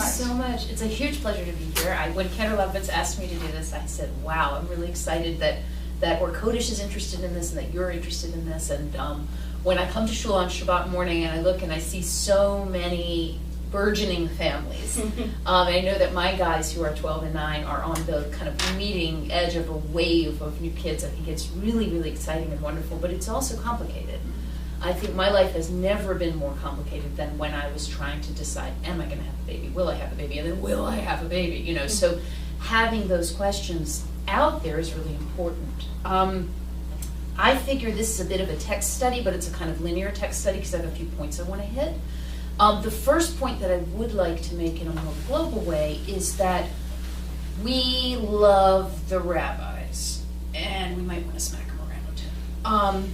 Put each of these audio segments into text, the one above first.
so much. It's a huge pleasure to be here. When Kendra Lovitz asked me to do this, I said, wow, I'm really excited that Kodesh is interested in this and that you're interested in this. And when I come to shul on Shabbat morning and I look and I see so many burgeoning families, I know that my guys who are 12 and 9 are on the kind of leading edge of a wave of new kids. I think it's really, really exciting and wonderful, but it's also complicated. I think my life has never been more complicated than when I was trying to decide, am I going to have a baby? Will I have a baby? And then will I have a baby? You know, so having those questions out there is really important. I figure this is a bit of a text study, but it's a kind of linear text study because I have a few points I want to hit. The first point that I would like to make in a more global way is that we love the rabbis, and we might want to smack them around.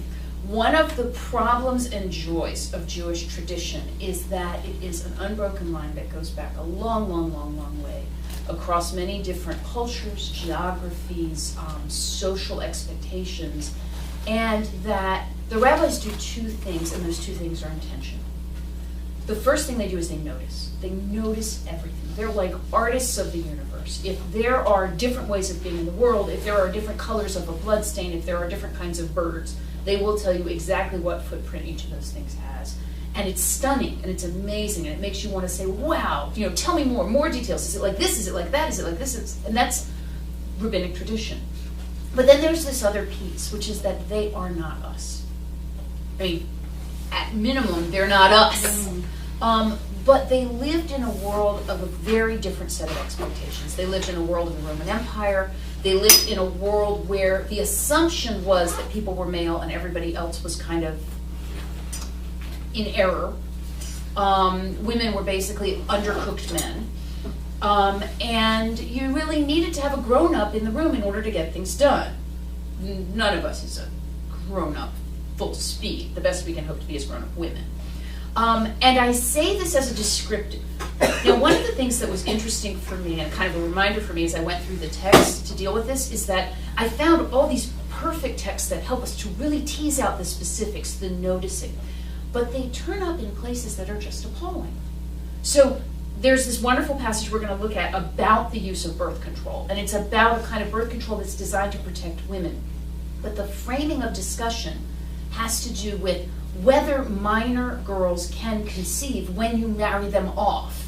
One of the problems and joys of Jewish tradition is that it is an unbroken line that goes back a long, long, long, long way across many different cultures, geographies, social expectations, and that the rabbis do two things, and those two things are intentional. The first thing they do is they notice. They notice everything. They're like artists of the universe. If there are different ways of being in the world, if there are different colors of a blood stain, if there are different kinds of birds, they will tell you exactly what footprint each of those things has. And it's stunning, and it's amazing, and it makes you want to say, wow, you know, tell me more details. Is it like this? Is it like that? Is it like this? And that's rabbinic tradition. But then there's this other piece, which is that they are not us. I mean, at minimum, they're not us. But they lived in a world of a very different set of expectations. They lived in a world of the Roman Empire. They lived in a world where the assumption was that people were male and everybody else was kind of in error. Women were basically undercooked men. And you really needed to have a grown-up in the room in order to get things done. None of us is a grown-up full speed. The best we can hope to be is grown-up women. And I say this as a descriptive. Now, one of the things that was interesting for me, and kind of a reminder for me as I went through the text to deal with this, is that I found all these perfect texts that help us to really tease out the specifics, the noticing. But they turn up in places that are just appalling. So there's this wonderful passage we're going to look at about the use of birth control. And it's about a kind of birth control that's designed to protect women. But the framing of discussion has to do with whether minor girls can conceive when you marry them off,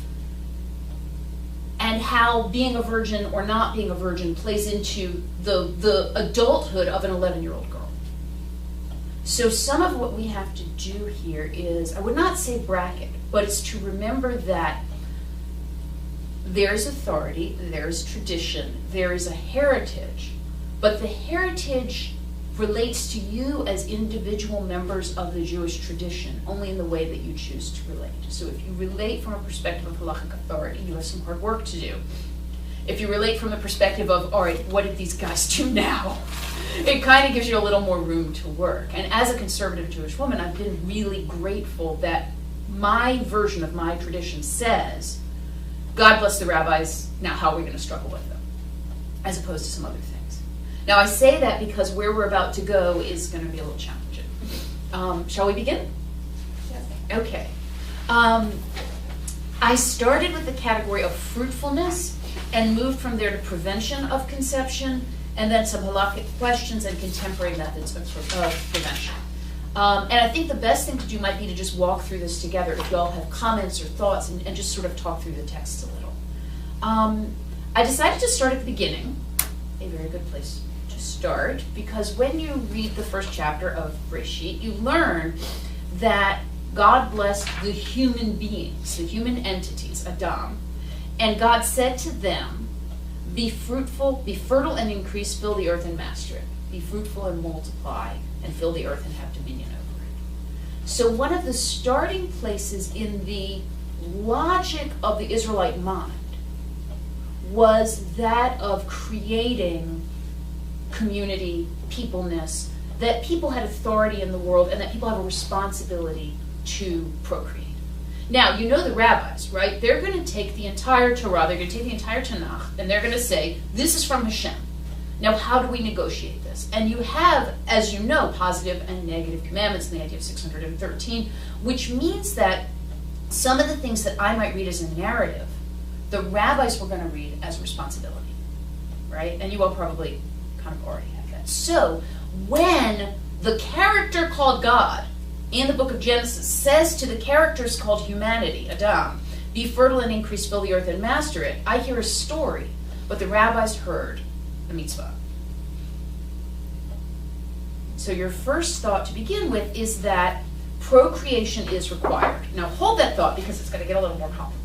and how being a virgin or not being a virgin plays into the adulthood of an 11-year-old girl. So some of what we have to do here is, I would not say bracket, but it's to remember that there's authority, there's tradition, there is a heritage, but the heritage relates to you as individual members of the Jewish tradition only in the way that you choose to relate. So if you relate from a perspective of Halakhic authority, you have some hard work to do. If you relate from the perspective of, all right, what did these guys do now? It kind of gives you a little more room to work. And as a conservative Jewish woman, I've been really grateful that my version of my tradition says, God bless the rabbis, now how are we going to struggle with them? As opposed to some other things. Now, I say that because where we're about to go is going to be a little challenging. Shall we begin? Yes. Okay. I started with the category of fruitfulness and moved from there to prevention of conception, and then some halakhic questions and contemporary methods of prevention. And I think the best thing to do might be to just walk through this together if you all have comments or thoughts, and just sort of talk through the text a little. I decided to start at the beginning, a very good place to start, because when you read the first chapter of Breshit, you learn that God blessed the human beings, the human entities, Adam, and God said to them, be fruitful, be fertile and increase, fill the earth and master it. Be fruitful and multiply, and fill the earth and have dominion over it. So one of the starting places in the logic of the Israelite mind was that of creating community, peopleness, that people had authority in the world and that people have a responsibility to procreate. Now, you know the rabbis, right? They're going to take the entire Torah, they're going to take the entire Tanakh, and they're going to say, this is from Hashem. Now, how do we negotiate this? And you have, as you know, positive and negative commandments in the idea of 613, which means that some of the things that I might read as a narrative the rabbis were going to read as responsibility, right? And you all probably kind of already have that. So when the character called God in the book of Genesis says to the characters called humanity, Adam, be fertile and increase, fill the earth and master it, I hear a story, but the rabbis heard the mitzvah. So your first thought to begin with is that procreation is required. Now hold that thought because it's going to get a little more complicated.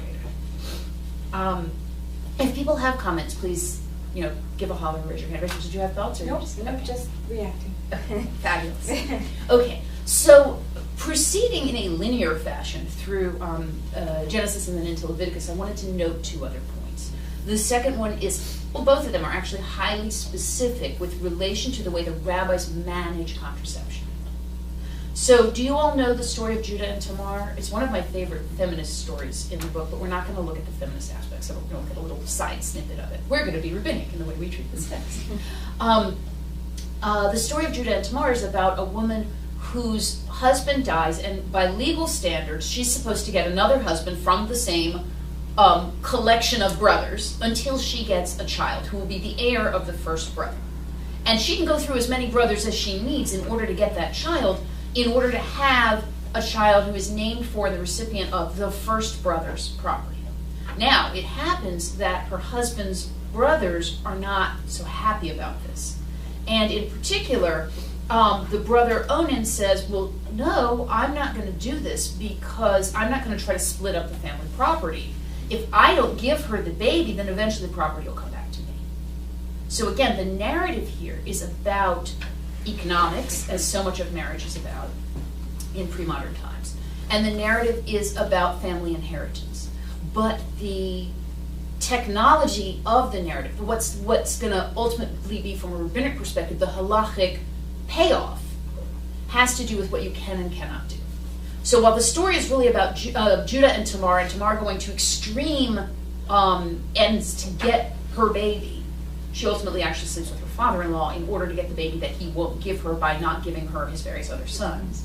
If people have comments, please, give a holler or raise your hand. Rachel, did you have thoughts? Or nope, just reacting. Fabulous. Okay, so proceeding in a linear fashion through Genesis and then into Leviticus, I wanted to note two other points. The second one is, well, both of them are actually highly specific with relation to the way the rabbis manage contraception. So do you all know the story of Judah and Tamar? It's one of my favorite feminist stories in the book, but we're not going to look at the feminist aspects of it. We're going to look at a little side snippet of it. We're going to be rabbinic in the way we treat this text. The story of Judah and Tamar is about a woman whose husband dies, and by legal standards, she's supposed to get another husband from the same collection of brothers until she gets a child who will be the heir of the first brother. And she can go through as many brothers as she needs in order to get that child, in order to have a child who is named for the recipient of the first brother's property. Now, it happens that her husband's brothers are not so happy about this. And in particular, the brother Onan says, well, no, I'm not going to do this because I'm not going to try to split up the family property. If I don't give her the baby, then eventually the property will come back to me. So again, the narrative here is about economics, as so much of marriage is about in pre-modern times. And the narrative is about family inheritance. But the technology of the narrative, what's going to ultimately be, from a rabbinic perspective, the halakhic payoff, has to do with what you can and cannot do. So while the story is really about Judah and Tamar going to extreme ends to get her baby, she ultimately actually sleeps with her father-in-law in order to get the baby that he won't give her by not giving her his various other sons.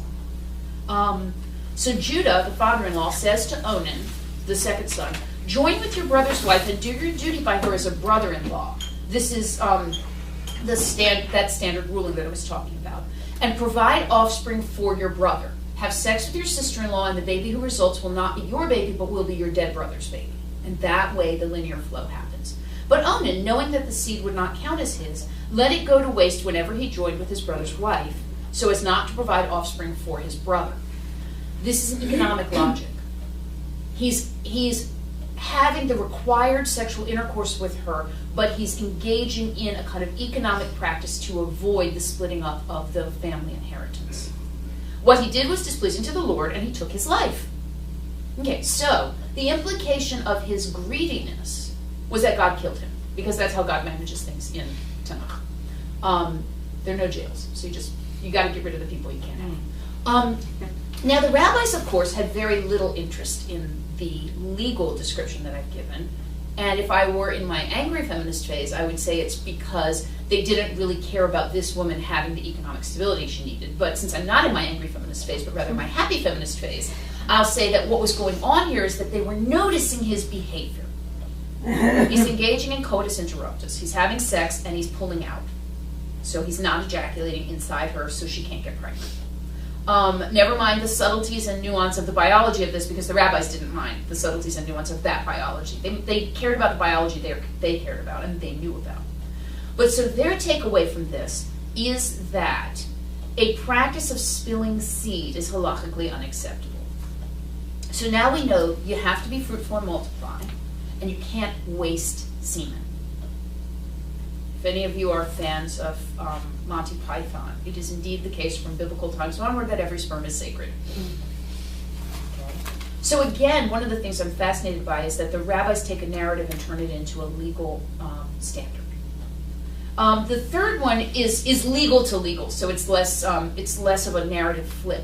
So Judah, the father-in-law, says to Onan, the second son, join with your brother's wife and do your duty by her as a brother-in-law. This is that standard ruling that I was talking about. And provide offspring for your brother. Have sex with your sister-in-law, and the baby who results will not be your baby, but will be your dead brother's baby. And that way the linear flow happens. But Onan, knowing that the seed would not count as his, let it go to waste whenever he joined with his brother's wife, so as not to provide offspring for his brother. This is an economic logic. He's having the required sexual intercourse with her, but he's engaging in a kind of economic practice to avoid the splitting up of the family inheritance. What he did was displeasing to the Lord, and he took his life. Okay, so the implication of his greediness was that God killed him, because that's how God manages things in Tanakh. There are no jails, so you got to get rid of the people you can't have. Now, the rabbis, of course, had very little interest in the legal description that I've given. And if I were in my angry feminist phase, I would say it's because they didn't really care about this woman having the economic stability she needed. But since I'm not in my angry feminist phase, but rather my happy feminist phase, I'll say that what was going on here is that they were noticing his behavior. He's engaging in coitus interruptus. He's having sex and he's pulling out. So he's not ejaculating inside her, so she can't get pregnant. Never mind the subtleties and nuance of the biology of this, because the rabbis didn't mind the subtleties and nuance of that biology. They cared about the biology they cared about and they knew about. But so their takeaway from this is that a practice of spilling seed is halakhically unacceptable. So now we know you have to be fruitful and multiply, and you can't waste semen. If any of you are fans of Monty Python, it is indeed the case from biblical times onward that every sperm is sacred. Okay. So again, one of the things I'm fascinated by is that the rabbis take a narrative and turn it into a legal standard. The third one is legal to legal, so it's less of a narrative flip.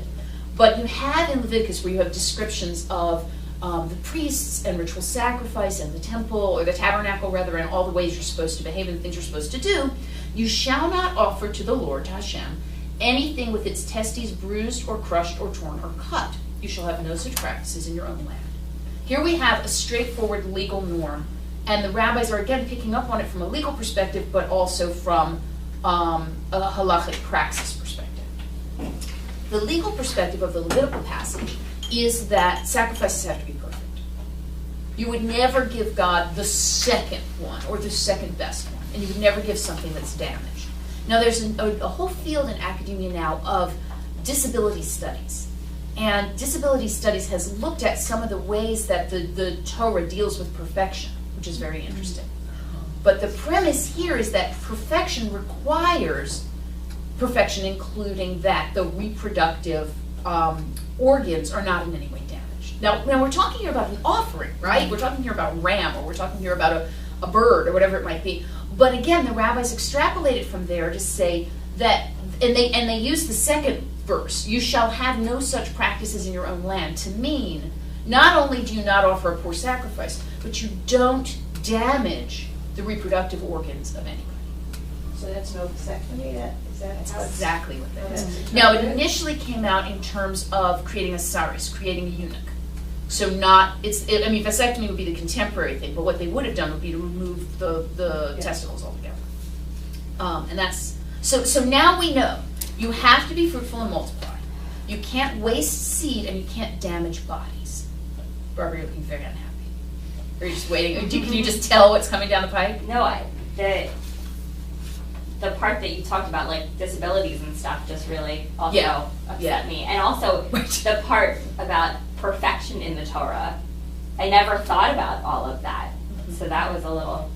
But you have in Leviticus where you have descriptions of the priests and ritual sacrifice and the temple, or the tabernacle rather, and all the ways you're supposed to behave and the things you're supposed to do. You shall not offer to the Lord, to Hashem, anything with its testes bruised or crushed or torn or cut. You shall have no such practices in your own land. Here we have a straightforward legal norm, and the rabbis are again picking up on it from a legal perspective, but also from a halakhic praxis perspective. The legal perspective of the Levitical passage is that sacrifices have to be perfect. You would never give God the second one or the second best one, and you would never give something that's damaged. Now there's a whole field in academia now of disability studies. And disability studies has looked at some of the ways that the Torah deals with perfection, which is very interesting. But the premise here is that perfection requires perfection, including that the reproductive organs are not in any way damaged. Now we're talking here about an offering, right? We're talking here about a ram, or we're talking here about a bird, or whatever it might be. But again, the rabbis extrapolated from there to say that, and they use the second verse, you shall have no such practices in your own land, to mean not only do you not offer a poor sacrifice, but you don't damage the reproductive organs of anybody. So that's no vasectomy? That's exactly what that is. Now, it initially came out in terms of creating a saris, creating a eunuch. So vasectomy would be the contemporary thing, but what they would have done would be to remove the testicles altogether. And that's, so now we know. You have to be fruitful and multiply. You can't waste seed, and you can't damage bodies. Barbara, you're looking very unhappy. Are you just waiting? Can you just tell what's coming down the pipe? No, the part that you talked about, like disabilities and stuff, just really also upset me. And also the part about perfection in the Torah. I never thought about all of that. So that was a little...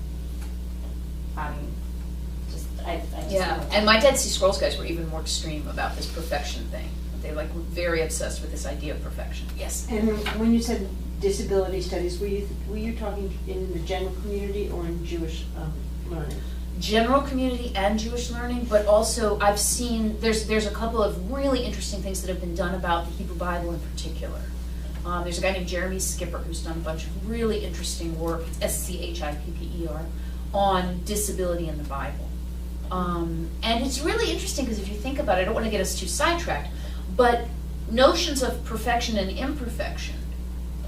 And my Dead Sea Scrolls guys were even more extreme about this perfection thing. They were very obsessed with this idea of perfection. Yes. And when you said disability studies, were you talking in the general community or in Jewish learning? General community and Jewish learning, but also I've seen there's a couple of really interesting things that have been done about the Hebrew Bible in particular. There's a guy named Jeremy Skipper who's done a bunch of really interesting work, Schipper, on disability in the Bible. And it's really interesting because if you think about it, I don't want to get us too sidetracked, but notions of perfection and imperfection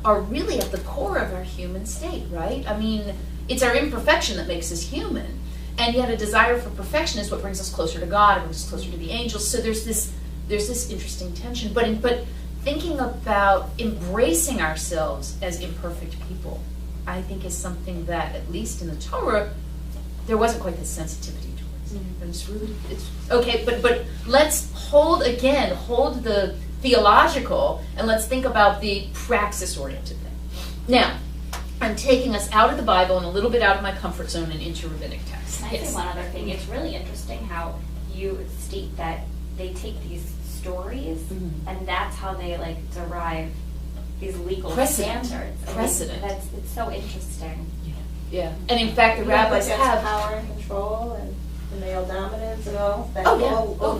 are really at the core of our human state, right? I mean, it's our imperfection that makes us human, and yet a desire for perfection is what brings us closer to God, and brings us closer to the angels. So there's this interesting tension. But thinking about embracing ourselves as imperfect people, I think is something that, at least in the Torah, there wasn't quite this sensitivity towards. And it's okay, but let's hold the theological, and let's think about the praxis-oriented thing. Now, I'm taking us out of the Bible and a little bit out of my comfort zone and into rabbinic texts. Can I say one other thing? It's really interesting how you state that they take these stories, and that's how they derive these legal standards. Precedent. It's so interesting. Yeah. And in fact, the rabbis have power and control and the male dominance and all that.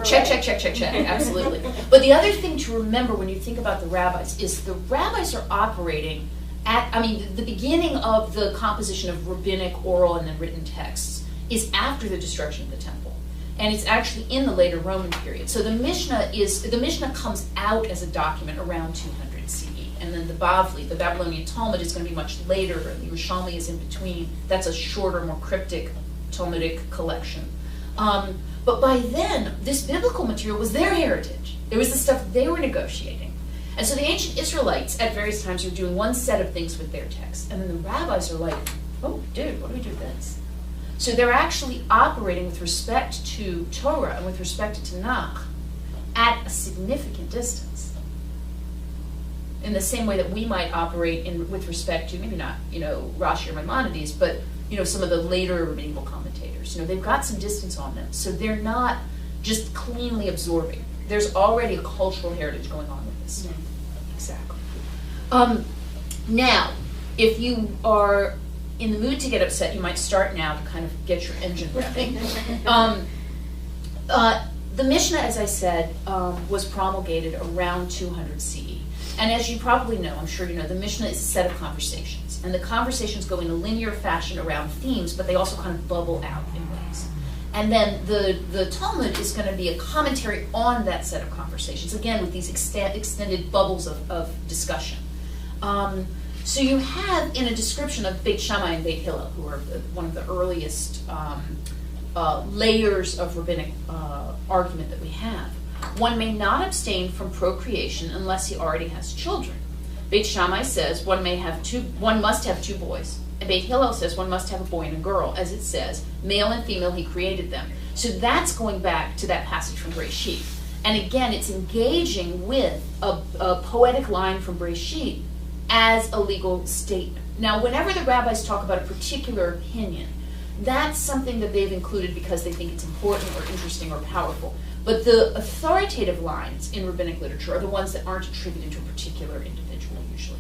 Check. Absolutely. But the other thing to remember when you think about the rabbis is the rabbis are operating at, the beginning of the composition of rabbinic oral and then written texts is after the destruction of the temple. And it's actually in the later Roman period. So the Mishnah comes out as a document around 200 CE. And then the Bavli, the Babylonian Talmud, is going to be much later. The Yerushalmi is in between. That's a shorter, more cryptic Talmudic collection. But by then, this biblical material was their heritage. It was the stuff they were negotiating. And so the ancient Israelites at various times are doing one set of things with their texts. And then the rabbis are like, oh, dude, what do we do with this? So they're actually operating with respect to Torah and with respect to Tanakh at a significant distance. In the same way that we might operate with respect to, maybe not, Rashi or Maimonides, but, some of the later medieval commentators. They've got some distance on them. So they're not just cleanly absorbing. There's already a cultural heritage going on with this. Exactly. Now, if you are in the mood to get upset, you might start now to kind of get your engine revving. The Mishnah, as I said, was promulgated around 200 CE. And as you probably know, I'm sure you know, the Mishnah is a set of conversations. And the conversations go in a linear fashion around themes, but they also kind of bubble out in ways. And then the Talmud is going to be a commentary on that set of conversations, again, with these extended bubbles of discussion. So you have in a description of Beit Shammai and Beit Hillel, who are one of the earliest layers of rabbinic argument that we have. One may not abstain from procreation unless he already has children. Beit Shammai says one must have two boys. And Beit Hillel says one must have a boy and a girl, as it says, male and female he created them. So that's going back to that passage from Breshit. And again, it's engaging with a poetic line from Breshit as a legal statement. Now, whenever the rabbis talk about a particular opinion, that's something that they've included because they think it's important or interesting or powerful. But the authoritative lines in rabbinic literature are the ones that aren't attributed to a particular individual, usually.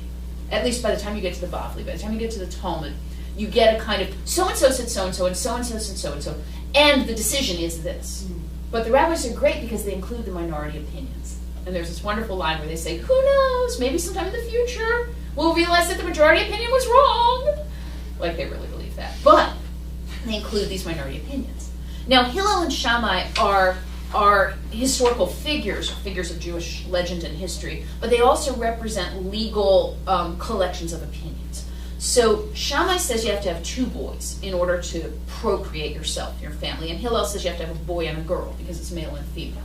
At least by the time you get to the Bavli, by the time you get to the Talmud, you get a kind of so-and-so said so-and-so, and so-and-so said so-and-so, and the decision is this. But the rabbis are great because they include the minority opinions. And there's this wonderful line where they say, who knows, maybe sometime in the future we'll realize that the majority opinion was wrong. Like they really believe that. But they include these minority opinions. Now, Hillel and Shammai are historical figures, or figures of Jewish legend and history, but they also represent legal collections of opinions. So Shammai says you have to have two boys in order to procreate yourself, your family, and Hillel says you have to have a boy and a girl because it's male and female.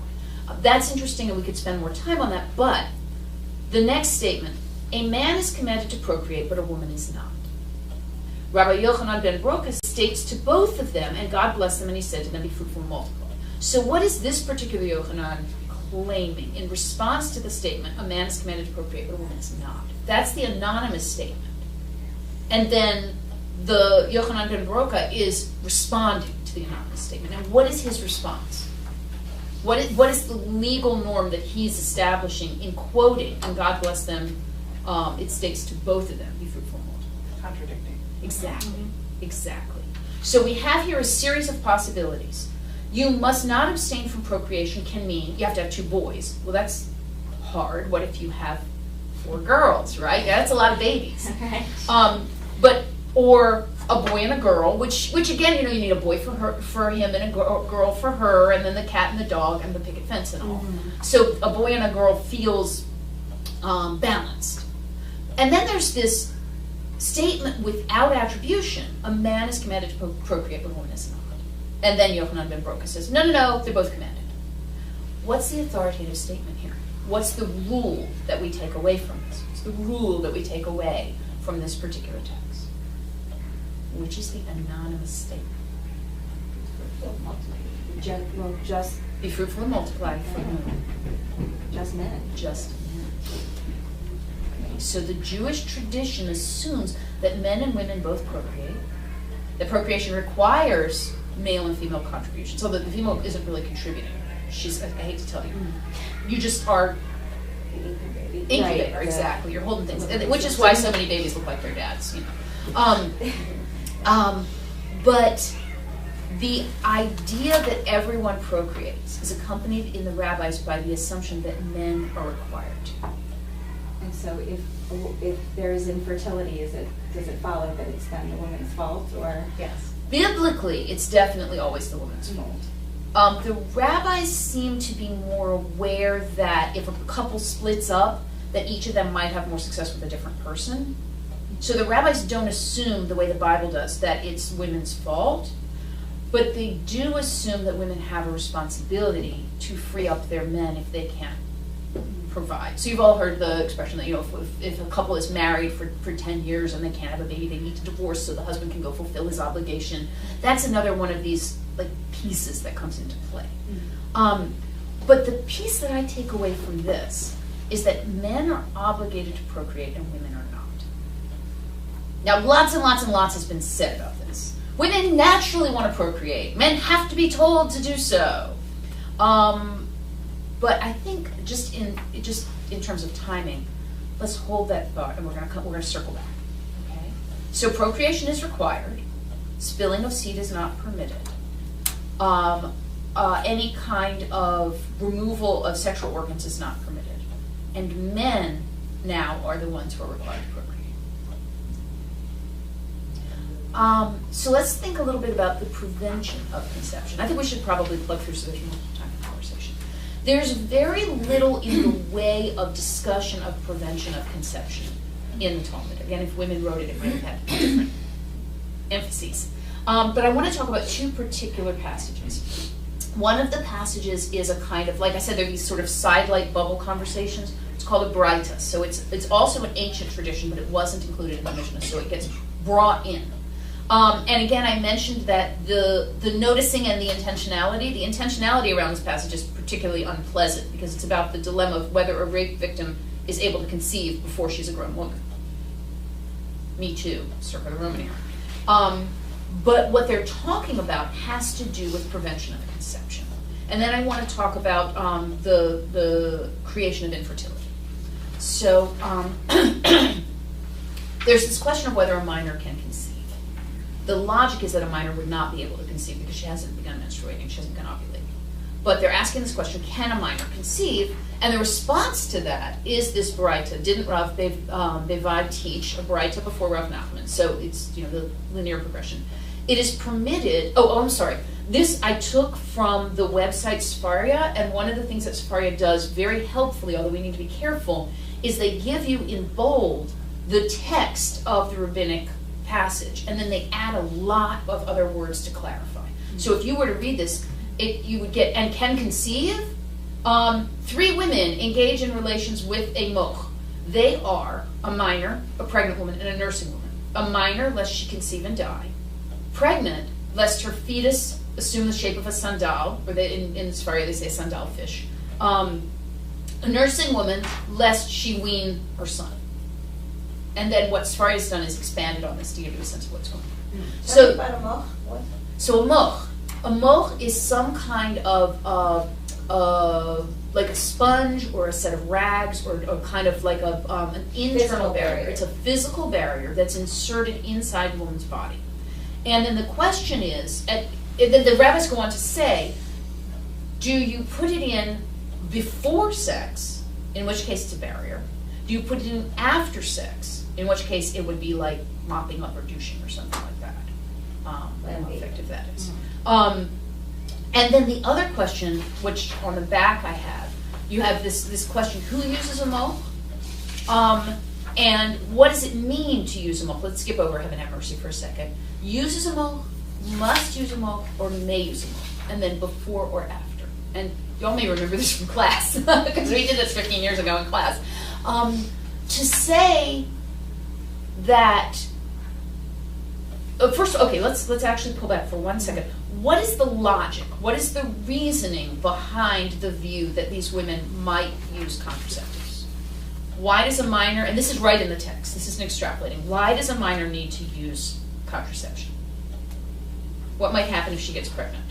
That's interesting, and we could spend more time on that, but the next statement, a man is commanded to procreate, but a woman is not. Rabbi Yochanan ben Broka states to both of them, and God blessed them, and he said to them, be fruitful and multiply. So what is this particular Yochanan claiming in response to the statement, a man is commanded to procreate, but a woman is not? That's the anonymous statement. And then the Yochanan ben Broka is responding to the anonymous statement. And what is his response? What is the legal norm that he's establishing in quoting, and God bless them, it states to both of them, be fruitful and multiply. Contradicting. Exactly. Exactly. So we have here a series of possibilities. You must not abstain from procreation can mean you have to have two boys. Well, that's hard. What if you have 4 girls, right? That's a lot of babies. Right. Or a boy and a girl, which again, you need a boy for him, and a girl for her, and then the cat and the dog and the picket fence and all. Mm-hmm. So a boy and a girl feels balanced. And then there's this statement without attribution: a man is commanded to procreate, but a woman is not. And then Yochanan ben Broka says, no, they're both commanded. What's the authoritative statement here? What's the rule that we take away from this? What's the rule that we take away from this particular text? Which is the anonymous statement. Just be fruitful and multiply. Just men. Just men. Okay, so the Jewish tradition assumes that men and women both procreate. That procreation requires male and female contribution, so that the female isn't really contributing. I hate to tell you. You just are incubator, right, exactly. You're holding things, which is why so many babies look like their dads, But the idea that everyone procreates is accompanied in the rabbis by the assumption that men are required to. And so if there is infertility, does it follow that it's then the woman's fault, or? Yes. Biblically, it's definitely always the woman's fault. The rabbis seem to be more aware that if a couple splits up, that each of them might have more success with a different person. So the rabbis don't assume, the way the Bible does, that it's women's fault, but they do assume that women have a responsibility to free up their men if they can't provide. So you've all heard the expression that, if a couple is married for 10 years and they can't have a baby, they need to divorce so the husband can go fulfill his obligation. That's another one of these pieces that comes into play. But the piece that I take away from this is that men are obligated to procreate and women are not. Now, lots and lots and lots has been said about this. Women naturally want to procreate. Men have to be told to do so. But I think just in terms of timing, let's hold that thought, and we're going to circle back. Okay. So procreation is required. Spilling of seed is not permitted. Any kind of removal of sexual organs is not permitted. And men now are the ones who are required to procreate. So let's think a little bit about the prevention of conception. I think we should probably plug through so there's more time for conversation. There's very little in the way of discussion of prevention of conception in the Talmud. Again, if women wrote it, it might have had different emphases. But I want to talk about two particular passages. One of the passages is a kind of, like I said, there are these sort of sidelight bubble conversations. It's called a Braita. So it's also an ancient tradition, but it wasn't included in the Mishnah, so it gets brought in. And again, I mentioned that the noticing and the intentionality around this passage is particularly unpleasant because it's about the dilemma of whether a rape victim is able to conceive before she's a grown woman. Me too, circa the Roman era. But what they're talking about has to do with prevention of conception. And then I want to talk about the creation of infertility. So there's this question of whether a minor can conceive. The logic is that a minor would not be able to conceive because she hasn't begun menstruating, she hasn't begun ovulating. But they're asking this question, can a minor conceive? And the response to that is this Braita. Didn't Rav Bevad teach a Braita before Rav Nachman? So it's the linear progression. It is permitted, I'm sorry. This I took from the website Sfaria, and one of the things that Sfaria does very helpfully, although we need to be careful, is they give you in bold the text of the rabbinic passage, and then they add a lot of other words to clarify. So if you were to read this, you would get, and can conceive, 3 women engage in relations with a moch. They are a minor, a pregnant woman, and a nursing woman. A minor, lest she conceive and die. Pregnant, lest her fetus assume the shape of a sandal, or in Sfaria they say sandal fish. A nursing woman, lest she wean her son. And then what Sfaria has done is expanded on this to give you a sense of what's going on. So, about a moch? What? So a moch is some kind of like a sponge or a set of rags or kind of like an internal barrier. It's a physical barrier that's inserted inside the woman's body. And then the question is, the rabbis go on to say, do you put it in before sex, in which case it's a barrier? Do you put it in after sex, in which case it would be like mopping up or douching or something like that? How effective that is. And then the other question, which on the back I have, you have this question, who uses a moch? And what does it mean to use a moch? Let's skip over Heaven Have Mercy for a second. Uses a moch, must use a moch, or may use a moch, and then before or after. And y'all may remember this from class, because we did this 15 years ago in class. To say that, first, okay, let's actually pull back for 1 second. What is the logic? What is the reasoning behind the view that these women might use contraceptives? Why does a minor, and this is right in the text, this isn't extrapolating, why does a minor need to use contraception? What might happen if she gets pregnant?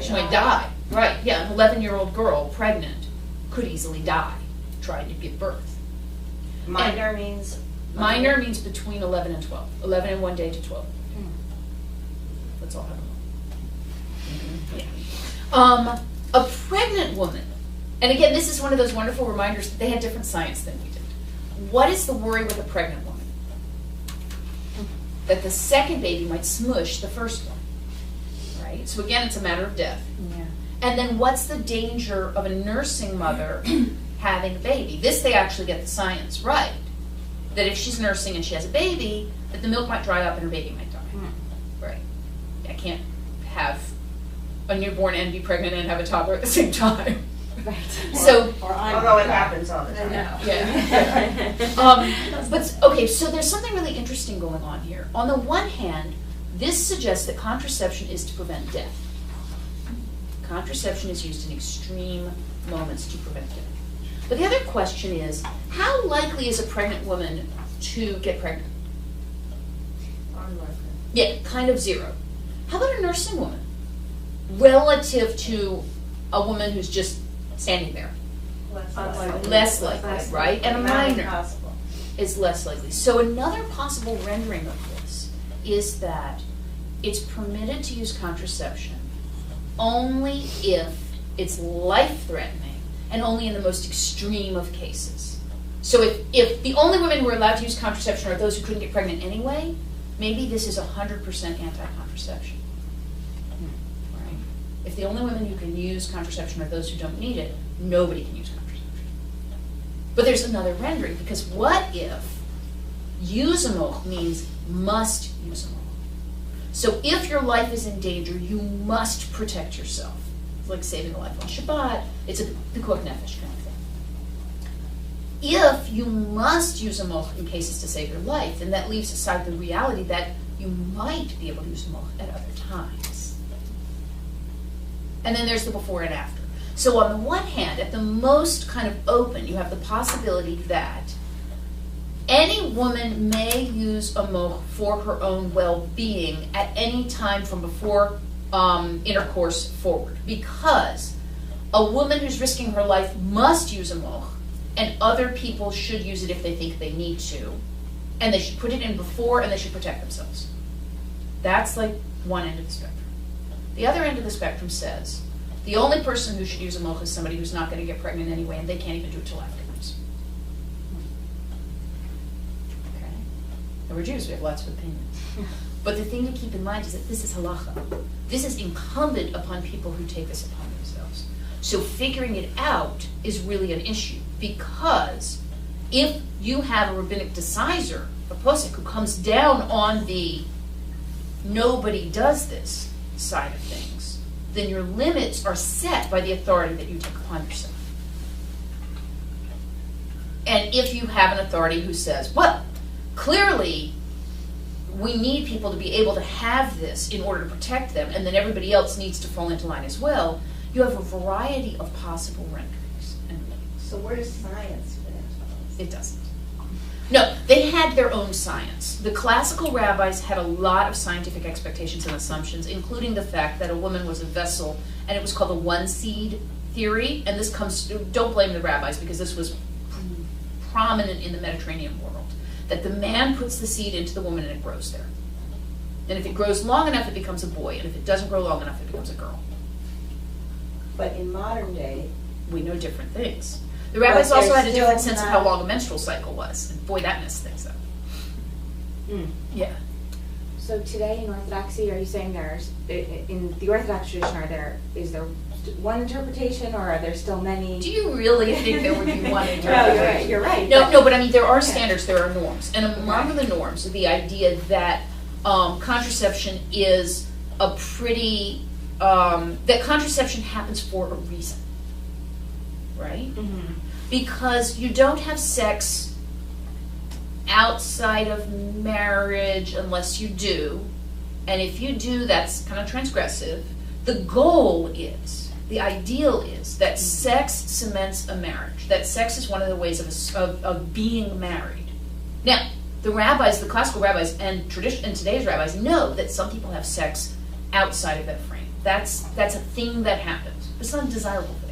She might die. Right, yeah, an 11-year-old girl, pregnant, could easily die trying to give birth. Minor means? Minor means between 11 and 12. 11 in one day to 12. Let's all have a moment. Yeah. A pregnant woman, and again, this is one of those wonderful reminders that they had different science than we did. What is the worry with a pregnant woman? That the second baby might smush the first one, right? So again, it's a matter of death. Yeah. And then what's the danger of a nursing mother having a baby? This they actually get the science right. That if she's nursing and she has a baby, that the milk might dry up and her baby might die. Right. I can't have a newborn and be pregnant and have a toddler at the same time. Right. So, Although it happens all the time. Yeah. But okay, so there's something really interesting going on here. On the one hand, this suggests that contraception is to prevent death. Contraception is used in extreme moments to prevent death. But the other question is, how likely is a pregnant woman to get pregnant? Unlikely. Yeah, kind of zero. How about a nursing woman? Relative to a woman who's just standing there. Less likely, right? And a minor is less likely. So another possible rendering of this is that it's permitted to use contraception only if it's life-threatening and only in the most extreme of cases. So if the only women who are allowed to use contraception are those who couldn't get pregnant anyway, maybe this is 100% anti-contraception. Right? If the only women who can use contraception are those who don't need it, nobody can use contraception. But there's another rendering, because what if yuzamoch means must yuzamoch? So if your life is in danger, you must protect yourself. It's like saving a life on Shabbat. It's a pikuach nefesh kind of thing. If you must use a moch in cases to save your life, then that leaves aside the reality that you might be able to use a moch at other times. And then there's the before and after. So on the one hand, at the most kind of open, you have the possibility that any woman may use a moch for her own well-being at any time from before intercourse forward, because a woman who's risking her life must use a moch, and other people should use it if they think they need to, and they should put it in before, and they should protect themselves. That's like one end of the spectrum. The other end of the spectrum says the only person who should use a moch is somebody who's not going to get pregnant anyway, and they can't even do it till afterwards. Okay? And we're Jews, we have lots of opinions. But the thing to keep in mind is that this is halacha. This is incumbent upon people who take this upon themselves. So figuring it out is really an issue, because if you have a rabbinic decider, a posek, who comes down on the nobody does this side of things, then your limits are set by the authority that you take upon yourself. And if you have an authority who says, well, clearly we need people to be able to have this in order to protect them, and then everybody else needs to fall into line as well, you have a variety of possible renderings and limits. So where does science fit into this? It doesn't. No, they had their own science. The classical rabbis had a lot of scientific expectations and assumptions, including the fact that a woman was a vessel, and it was called the one-seed theory. And this comes, don't blame the rabbis, because this was prominent in the Mediterranean world, that the man puts the seed into the woman and it grows there. And if it grows long enough, it becomes a boy, and if it doesn't grow long enough, it becomes a girl. But in modern day, We know different things. The rabbis also had a still different sense of how not- long a menstrual cycle was. And boy, that messed things up. Yeah. So today in Orthodoxy, are you saying there's, in the Orthodox tradition, is there one interpretation, or are there still many? Do you really think there would be one No, interpretation? you're right. No, but I mean, there are standards, there are norms. And among the norms is the idea that contraception is a pretty, that contraception happens for a reason, right? Mm-hmm. Because you don't have sex outside of marriage unless you do. And if you do, that's kind of transgressive. The goal is, the ideal is, that sex cements a marriage. That sex is one of the ways of being married. Now, the rabbis, the classical rabbis, and today's rabbis know that some people have sex outside of that frame. That's a thing that happens. It's not a desirable thing.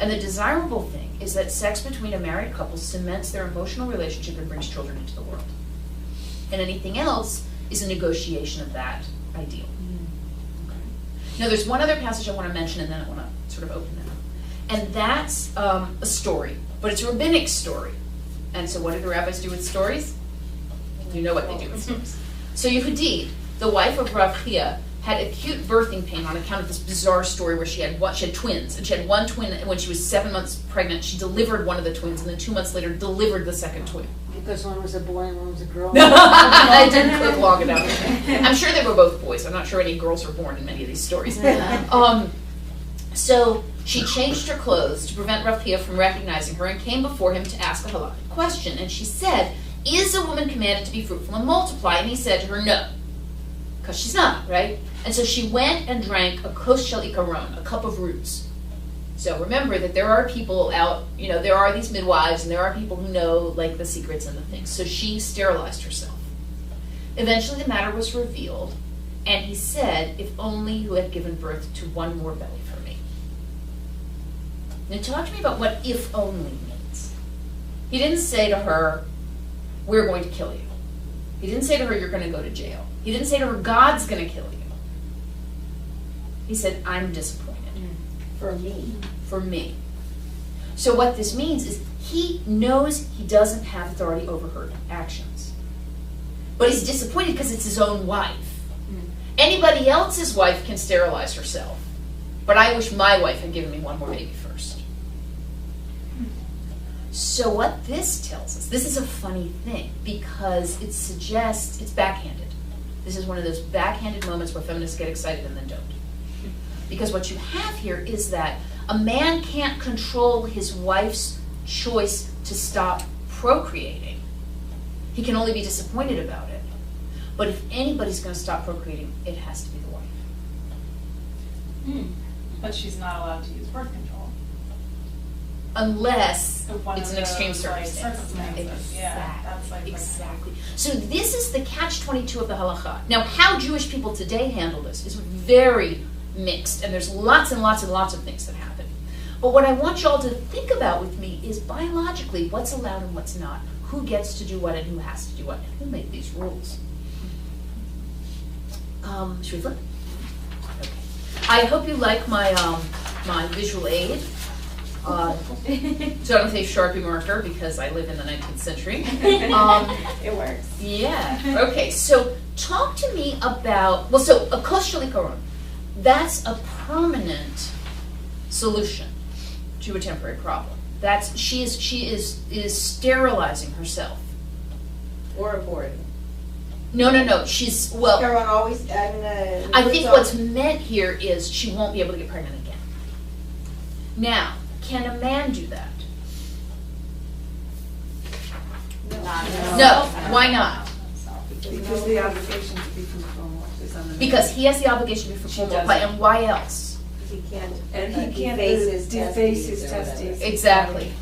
And the desirable thing is that sex between a married couple cements their emotional relationship and brings children into the world. And anything else is a negotiation of that ideal. Okay. Now, there's one other passage I want to mention, and then I want to sort of open that up. And that's a story, but it's a rabbinic story. And so what do the rabbis do with stories? You know what they do with stories. So Yehudit, the wife of Rav Chia, had acute birthing pain on account of this bizarre story where she had twins, and she had one twin, and when she was 7 months pregnant, she delivered one of the twins, and then 2 months later delivered the second twin. Because one was a boy and one was a girl. I didn't cook long enough. I'm sure they were both boys. I'm not sure any girls were born in many of these stories. So she changed her clothes to prevent Rav Chia from recognizing her and came before him to ask a halakhic question. And she said, "Is a woman commanded to be fruitful and multiply?" And he said to her, "No." Because she's not, right? And so she went and drank a kos shel ikaron, a cup of roots. So remember that there are people out, there are these midwives, and there are people who know, like, the secrets and the things. So she sterilized herself. Eventually the matter was revealed, and he said, "If only you had given birth to one more belly for me." Now talk to me about what "if only" means. He didn't say to her, "We're going to kill you." He didn't say to her, "You're going to go to jail." He didn't say to her, "God's going to kill you." He said, "I'm disappointed." for me. For me. So what this means is he knows he doesn't have authority over her actions. But he's disappointed because it's his own wife. Anybody else's wife can sterilize herself. But I wish my wife had given me one more baby first. So what this tells us, this is a funny thing, because it suggests, it's backhanded. This is one of those backhanded moments where feminists get excited and then don't. Because what you have here is that a man can't control his wife's choice to stop procreating. He can only be disappointed about it. But if anybody's going to stop procreating, it has to be the wife. But she's not allowed to use birth control. Unless One it's of an extreme those, like, circumstance. circumstances. Yeah, that's like Exactly. So this is the catch-22 of the halakha. Now, how Jewish people today handle this is very mixed, and there's lots and lots and lots of things that happen. But what I want y'all to think about with me is biologically what's allowed and what's not, who gets to do what and who has to do what, and who made these rules. Should we flip? Okay. I hope you like my my visual aid. So I don't say Sharpie marker because I live in the 19th century. It works. Yeah. Okay. So talk to me about, well, so a kosh likaron, that's a permanent solution to a temporary problem. That's she is sterilizing herself. Or aborting. No. She's well. Everyone always, I think what's meant here is she won't be able to get pregnant again. Now, can a man do that? No. Why not? Because the obligation to be conformal is on the man. Because he has the obligation to be She conformal, doesn't. and why else? He can't. And he can't deface deface his his testes. Exactly.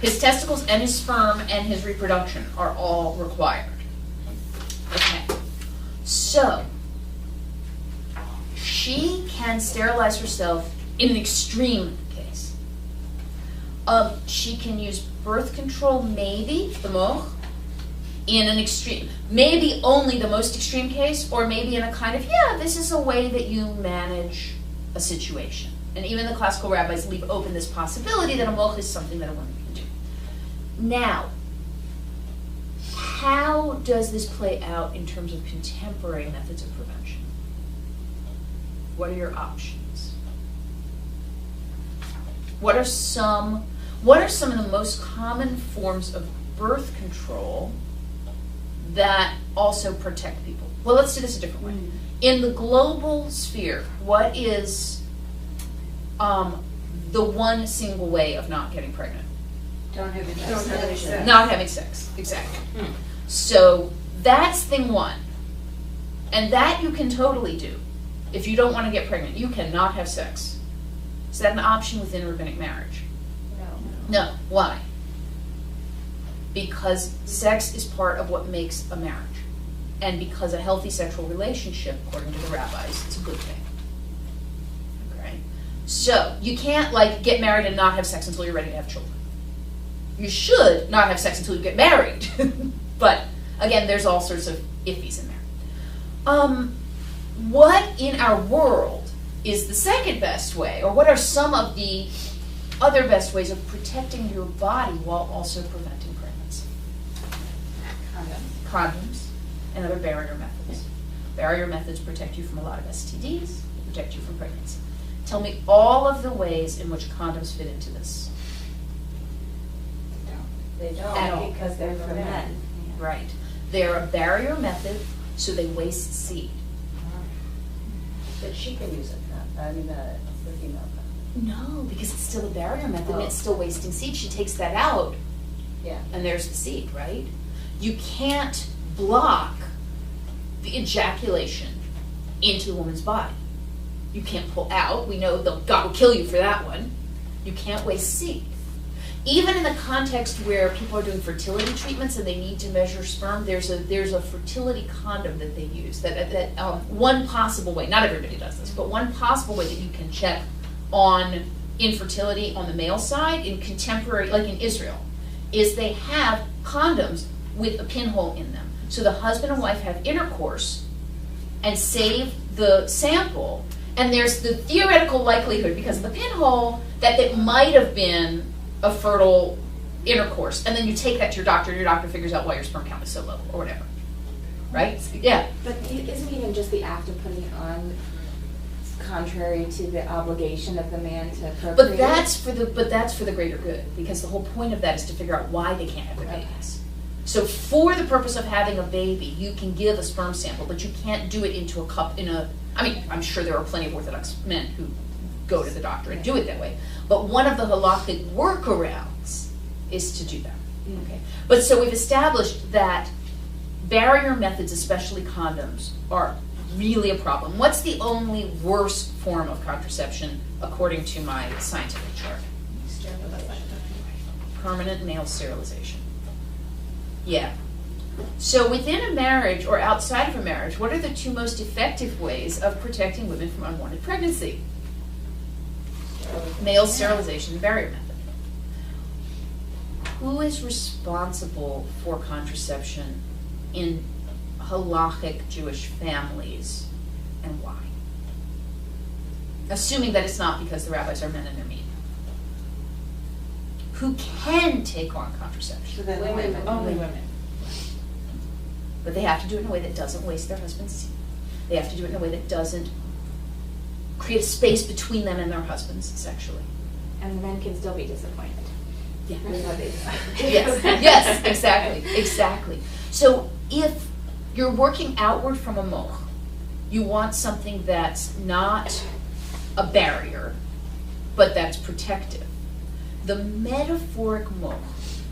His testicles and his sperm and his reproduction are all required. Okay. So, she can sterilize herself in an extreme case. She can use birth control, maybe, the moch, in an extreme, maybe only the most extreme case, or maybe in a kind of, yeah, this is a way that you manage a situation. And even the classical rabbis leave open this possibility that a moch is something that a woman can do. Now, how does this play out in terms of contemporary methods of prevention? What are your options? What are some of the most common forms of birth control that also protect people? Well, let's do this a different way. In the global sphere, what is the one single way of not getting pregnant? Don't have any Don't have any sex. Not having sex, exactly. So that's thing one. And that you can totally do. If you don't want to get pregnant, you cannot have sex. Is that an option within rabbinic marriage? No. Why? Because sex is part of what makes a marriage. And because a healthy sexual relationship, according to the rabbis, is a good thing. Okay? So, you can't, get married and not have sex until you're ready to have children. You should not have sex until you get married. But, again, there's all sorts of iffies in there. What in our world is the second best way, or what are some of the other best ways of protecting your body while also preventing pregnancy? Condoms and other barrier methods. Barrier methods protect you from a lot of STDs, protect you from pregnancy. Tell me all of the ways in which condoms fit into this. They At all. don't, because they're for men. Right. They're a barrier method, so they waste seed. But she can use it, the female. No, because it's still a barrier method and it's still wasting seed. She takes that out, Yeah. and there's the seed, right? You can't block the ejaculation into the woman's body. You can't pull out. We know God will kill you for that one. You can't waste seed. Even in the context where people are doing fertility treatments and they need to measure sperm, there's a fertility condom that they use. That one possible way, not everybody does this, but one possible way that you can check on infertility on the male side in contemporary, like in Israel, is they have condoms with a pinhole in them. So the husband and wife have intercourse and save the sample, and there's the theoretical likelihood, because of the pinhole, that it might have been a fertile intercourse. And then you take that to your doctor figures out why your sperm count is so low, or whatever. Right? Yeah. But isn't even just the act of putting it on contrary to the obligation of the man to procreate. But that's for the greater good, because the whole point of that is to figure out why they can't have their babies. So for the purpose of having a baby, you can give a sperm sample, but you can't do it into a cup I'm sure there are plenty of Orthodox men who go to the doctor and do it that way. But one of the halakhic workarounds is to do that. Okay. But so we've established that barrier methods, especially condoms, are really a problem. What's the only worst form of contraception according to my scientific chart? Permanent male sterilization. Yeah. So within a marriage or outside of a marriage, what are the two most effective ways of protecting women from unwanted pregnancy? Male sterilization and barrier method. Who is responsible for contraception in Halakhic Jewish families, and why? Assuming that it's not because the rabbis are men and they're mean. Who can take on contraception? So then Women. Only women. But they have to do it in a way that doesn't waste their husband's seed. They have to do it in a way that doesn't create a space between them and their husbands sexually. And the men can still be disappointed. Yeah. With what they decide. Yes, exactly. So if you're working outward from a moch, you want something that's not a barrier, but that's protective. The metaphoric moch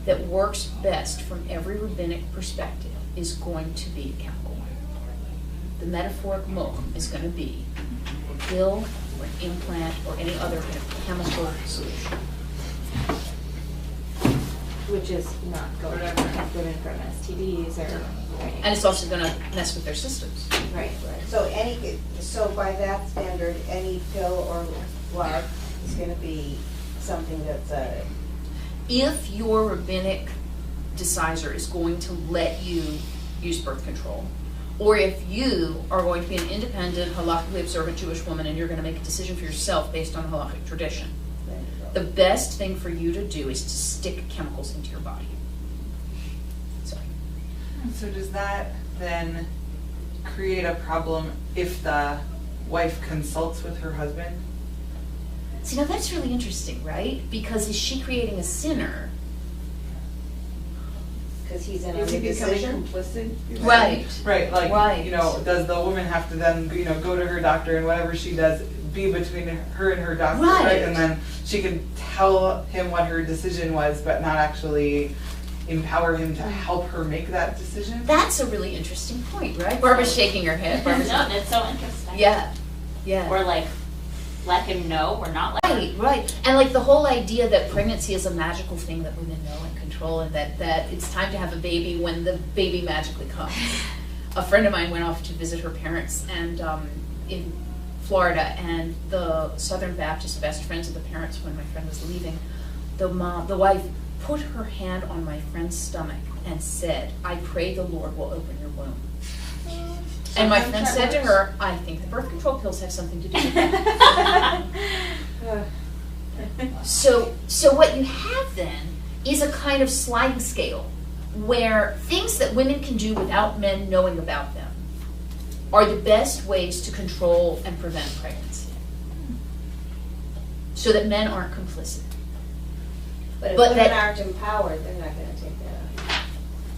that works best from every rabbinic perspective is going to be a chemical one. The metaphoric moch is going to be a pill or an implant or any other kind of chemical solution. Which is not going to protect women from STDs or. Right. And it's also going to mess with their systems. Right. So by that standard, any pill or lard is going to be something that's If your rabbinic decisor is going to let you use birth control, or if you are going to be an independent, halakhically observant Jewish woman and you're going to make a decision for yourself based on halakhic tradition, the best thing for you to do is to stick chemicals into your body. Sorry. So does that then create a problem if the wife consults with her husband? See, now that's really interesting, right? Because is she creating a sinner? because he's in on Is the he becoming decision. complicit? Right. Right, like, Right. does the woman have to then, go to her doctor and whatever she does be between her and her doctor, Right. right? And then she can tell him what her decision was, but not actually empower him to help her make that decision? That's a really interesting point, right? Barbara's shaking her head. Barbara's No, it's so interesting. Yeah, yeah. Or like, let him know or not let him. Right. And like the whole idea that pregnancy is a magical thing that women know and control, and that it's time to have a baby when the baby magically comes. A friend of mine went off to visit her parents and in Florida, and the Southern Baptist best friends of the parents when my friend was leaving, the wife put her hand on my friend's stomach and said, "I pray the Lord will open your womb." And my friend said to her, "I think the birth control pills have something to do with that." So what you have then is a kind of sliding scale where things that women can do without men knowing about them are the best ways to control and prevent pregnancy, so that men aren't complicit. But if But women that- aren't empowered, they're not gonna take that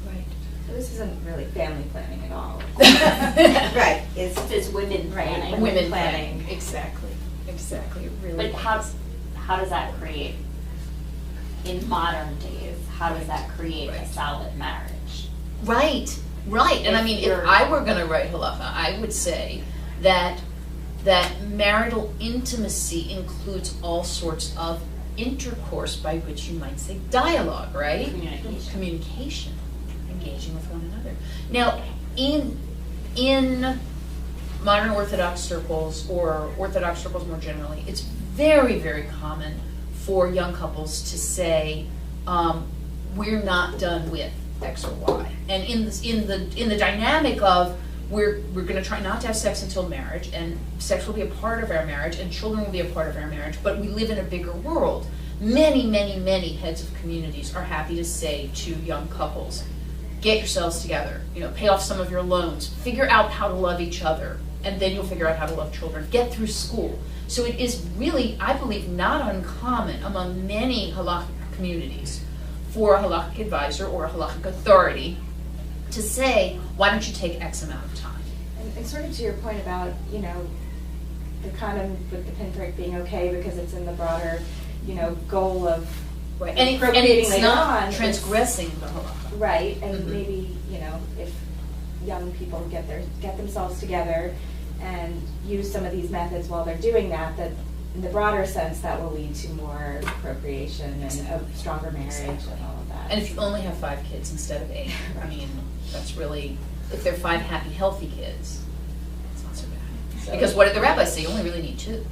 Right. This isn't really family planning at all. on. Right, it's, It's women planning. Women planning. planning. Exactly. It really. But how does that create, in modern days, how does that create a Right. solid marriage? Right. And I mean, if you're- I were going to write halacha, I would say that marital intimacy includes all sorts of intercourse, by which you might say dialogue, right? Communication, engaging with one another. Now, in modern Orthodox circles, or Orthodox circles more generally, it's very, very common for young couples to say, "We're not done with X or Y," and in the dynamic of we're going to try not to have sex until marriage, and sex will be a part of our marriage, and children will be a part of our marriage, but we live in a bigger world. Many, many, many heads of communities are happy to say to young couples, get yourselves together, pay off some of your loans, figure out how to love each other, and then you'll figure out how to love children. Get through school. So it is really, I believe, not uncommon among many Halakhic communities for a Halakhic advisor or a Halakhic authority to say, why don't you take X amount of time? And sort of to your point about, the condom with the pinprick being okay because it's in the broader, goal of right. And procreating it's later not on. transgressing the halakha. Right, and maybe, if young people get themselves together and use some of these methods while they're doing that in the broader sense, that will lead to more procreation and a stronger marriage and all of that. And if you only have 5 kids instead of 8, I mean, that's really, if they're 5 happy, healthy kids, it's not so bad. Because what did the rabbis say? You only really need 2.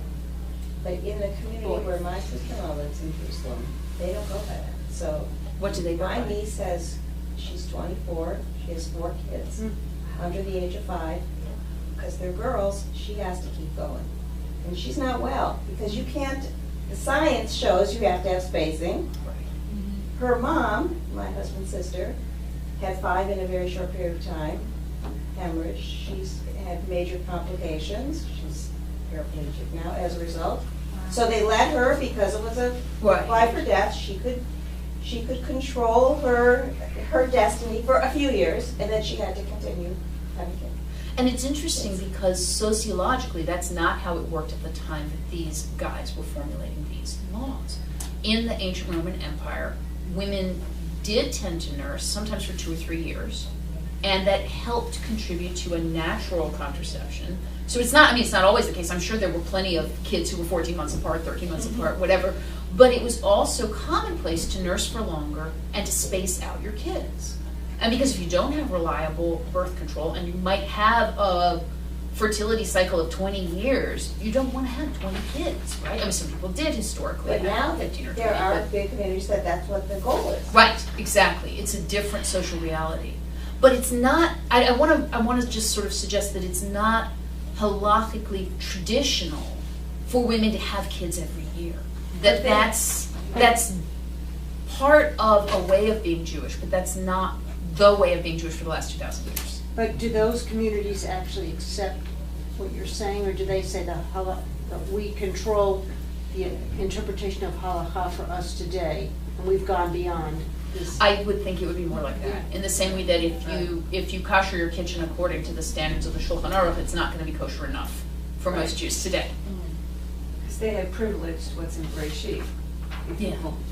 But in the community where my sister-in-law lives in Jerusalem, they don't go by that. So What do they go my by? niece says she's 24, she has 4 kids under the age of 5. Because they're girls, she has to keep going. And she's not well, because you can't, the science shows you have to have spacing. Her mom, my husband's sister, had 5 in a very short period of time, hemorrhage. She's had major complications. She's paraplegic now as a result. So they let her, because it was a life or death, she could control her destiny for a few years, and then she had to continue having kids. And it's interesting because sociologically, that's not how it worked at the time that these guys were formulating these laws. In the ancient Roman Empire, women did tend to nurse, sometimes for 2 or 3 years, and that helped contribute to a natural contraception. So it's not always the case. I'm sure there were plenty of kids who were 14 months apart, 13 months apart, whatever, but it was also commonplace to nurse for longer and to space out your kids. And because if you don't have reliable birth control, and you might have a fertility cycle of 20 years, you don't want to have 20 kids, right? I mean, some people did historically. But now 15 or 20. there are big communities that that's what the goal is. Right, exactly. It's a different social reality. But it's not, I want to just sort of suggest that it's not halakhically traditional for women to have kids every year. That's part of a way of being Jewish, but that's not the way of being Jewish for the last 2,000 years. But do those communities actually accept what you're saying, or do they say that we control the interpretation of halakha for us today, and we've gone beyond this? I would think it would be more like that. In the same way that if you kosher your kitchen according to the standards of the Shulchan Aruch, it's not going to be kosher enough for most Jews today. Because they have privileged what's in Bereshit.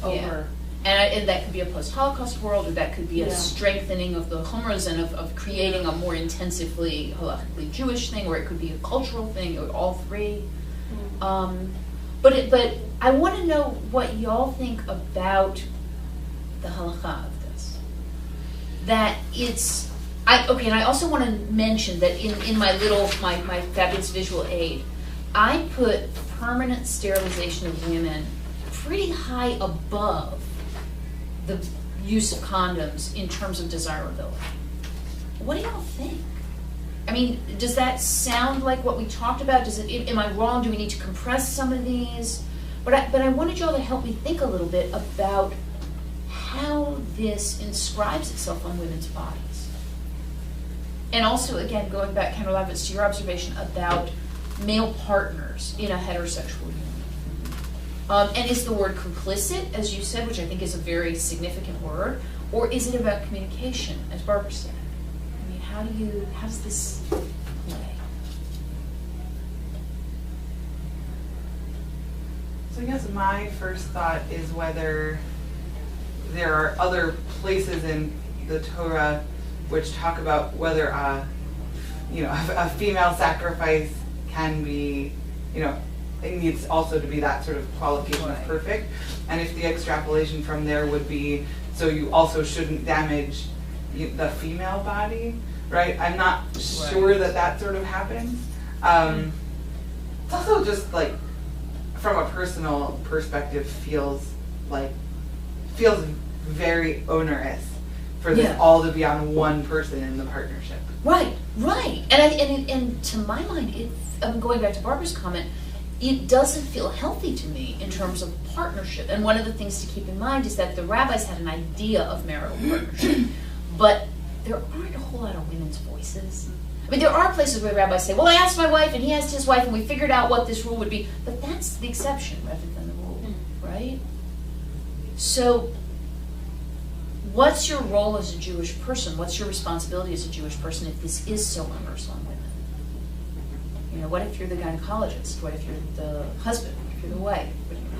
Over. And that could be a post-Holocaust world, or that could be a strengthening of the chumras and of creating a more intensively halakhically Jewish thing, or it could be a cultural thing, or all 3. But I want to know what y'all think about the halakha of this. That it's, and I also want to mention that in my fabulous visual aid, I put permanent sterilization of women pretty high above the use of condoms in terms of desirability. What do y'all think? I mean, does that sound like what we talked about? Am I wrong? Do we need to compress some of these? But I wanted y'all to help me think a little bit about how this inscribes itself on women's bodies. And also, again, going back, Kendall Lavitz, to your observation about male partners in a heterosexual union. And is the word complicit, as you said, which I think is a very significant word, or is it about communication, as Barbara said? I mean, how does this play? So I guess my first thought is whether there are other places in the Torah which talk about whether a female sacrifice can be, it needs also to be that sort of qualification of perfect. And if the extrapolation from there would be, so you also shouldn't damage the female body, right? I'm not sure that sort of happens. It's also just like, from a personal perspective, feels very onerous for this all to be on one person in the partnership. Right. And to my mind, I'm going back to Barbara's comment, it doesn't feel healthy to me in terms of partnership. And one of the things to keep in mind is that the rabbis had an idea of marital partnership, but there aren't a whole lot of women's voices. I mean, there are places where rabbis say, well, I asked my wife and he asked his wife and we figured out what this rule would be. But that's the exception rather than the rule, right? So what's your role as a Jewish person? What's your responsibility as a Jewish person if this is so onerous on women? You know, what if you're the gynecologist? What if you're the husband? What if you're the wife?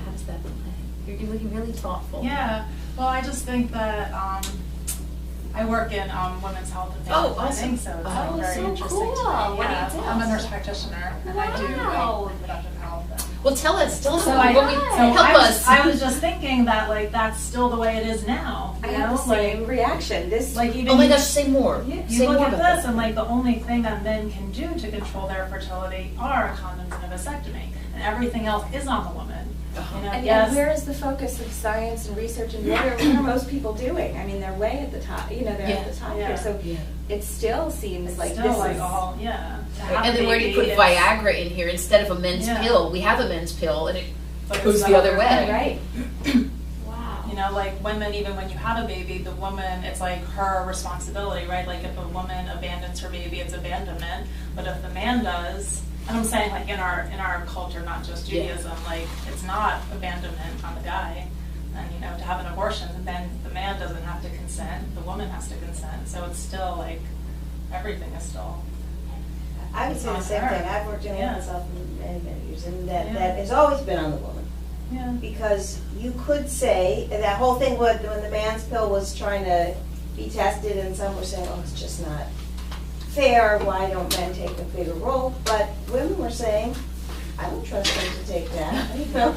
How does that play? You're looking really thoughtful. Yeah, well, I just think that I work in women's health and family planning, so it's very interesting to me. What do you do? I'm a nurse practitioner, and I do reproductive health. Well, tell us So help us. I was just thinking that like that's still the way it is now. I You have know, the same reaction. This like even Oh my gosh, say more. you Say look more at about this, and like the only thing that men can do to control their fertility are condoms and a vasectomy, and everything else is on the woman. Uh-huh. You know, and yes, where is the focus of science and research, and what are most people doing? I mean, they're way at the top. You know, they're at the top Yeah. here. So Yeah. it still seems it's like still this like is all to have And a then where do you baby, put it's- Viagra in here instead of a men's Yeah. pill? We have a men's pill and it but it's goes not the other way. right. Wow. You know, like women, even when you have a baby, the woman, it's like her responsibility, right? Like if a woman abandons her baby, it's abandonment. But if the man does, and I'm saying like in our culture, not just Yeah. Judaism, like it's not abandonment on the guy. And you know, to have an abortion, then the man doesn't have to consent, the woman has to consent. So it's still like everything is still. I would say the same thing. I've worked in women's health for many, many years, and that has always been on the woman. Yeah. Because you could say, that whole thing when the man's pill was trying to be tested, and some were saying, oh, it's just not fair, why don't men take a bigger role? But women were saying, I don't trust them to take that, you know,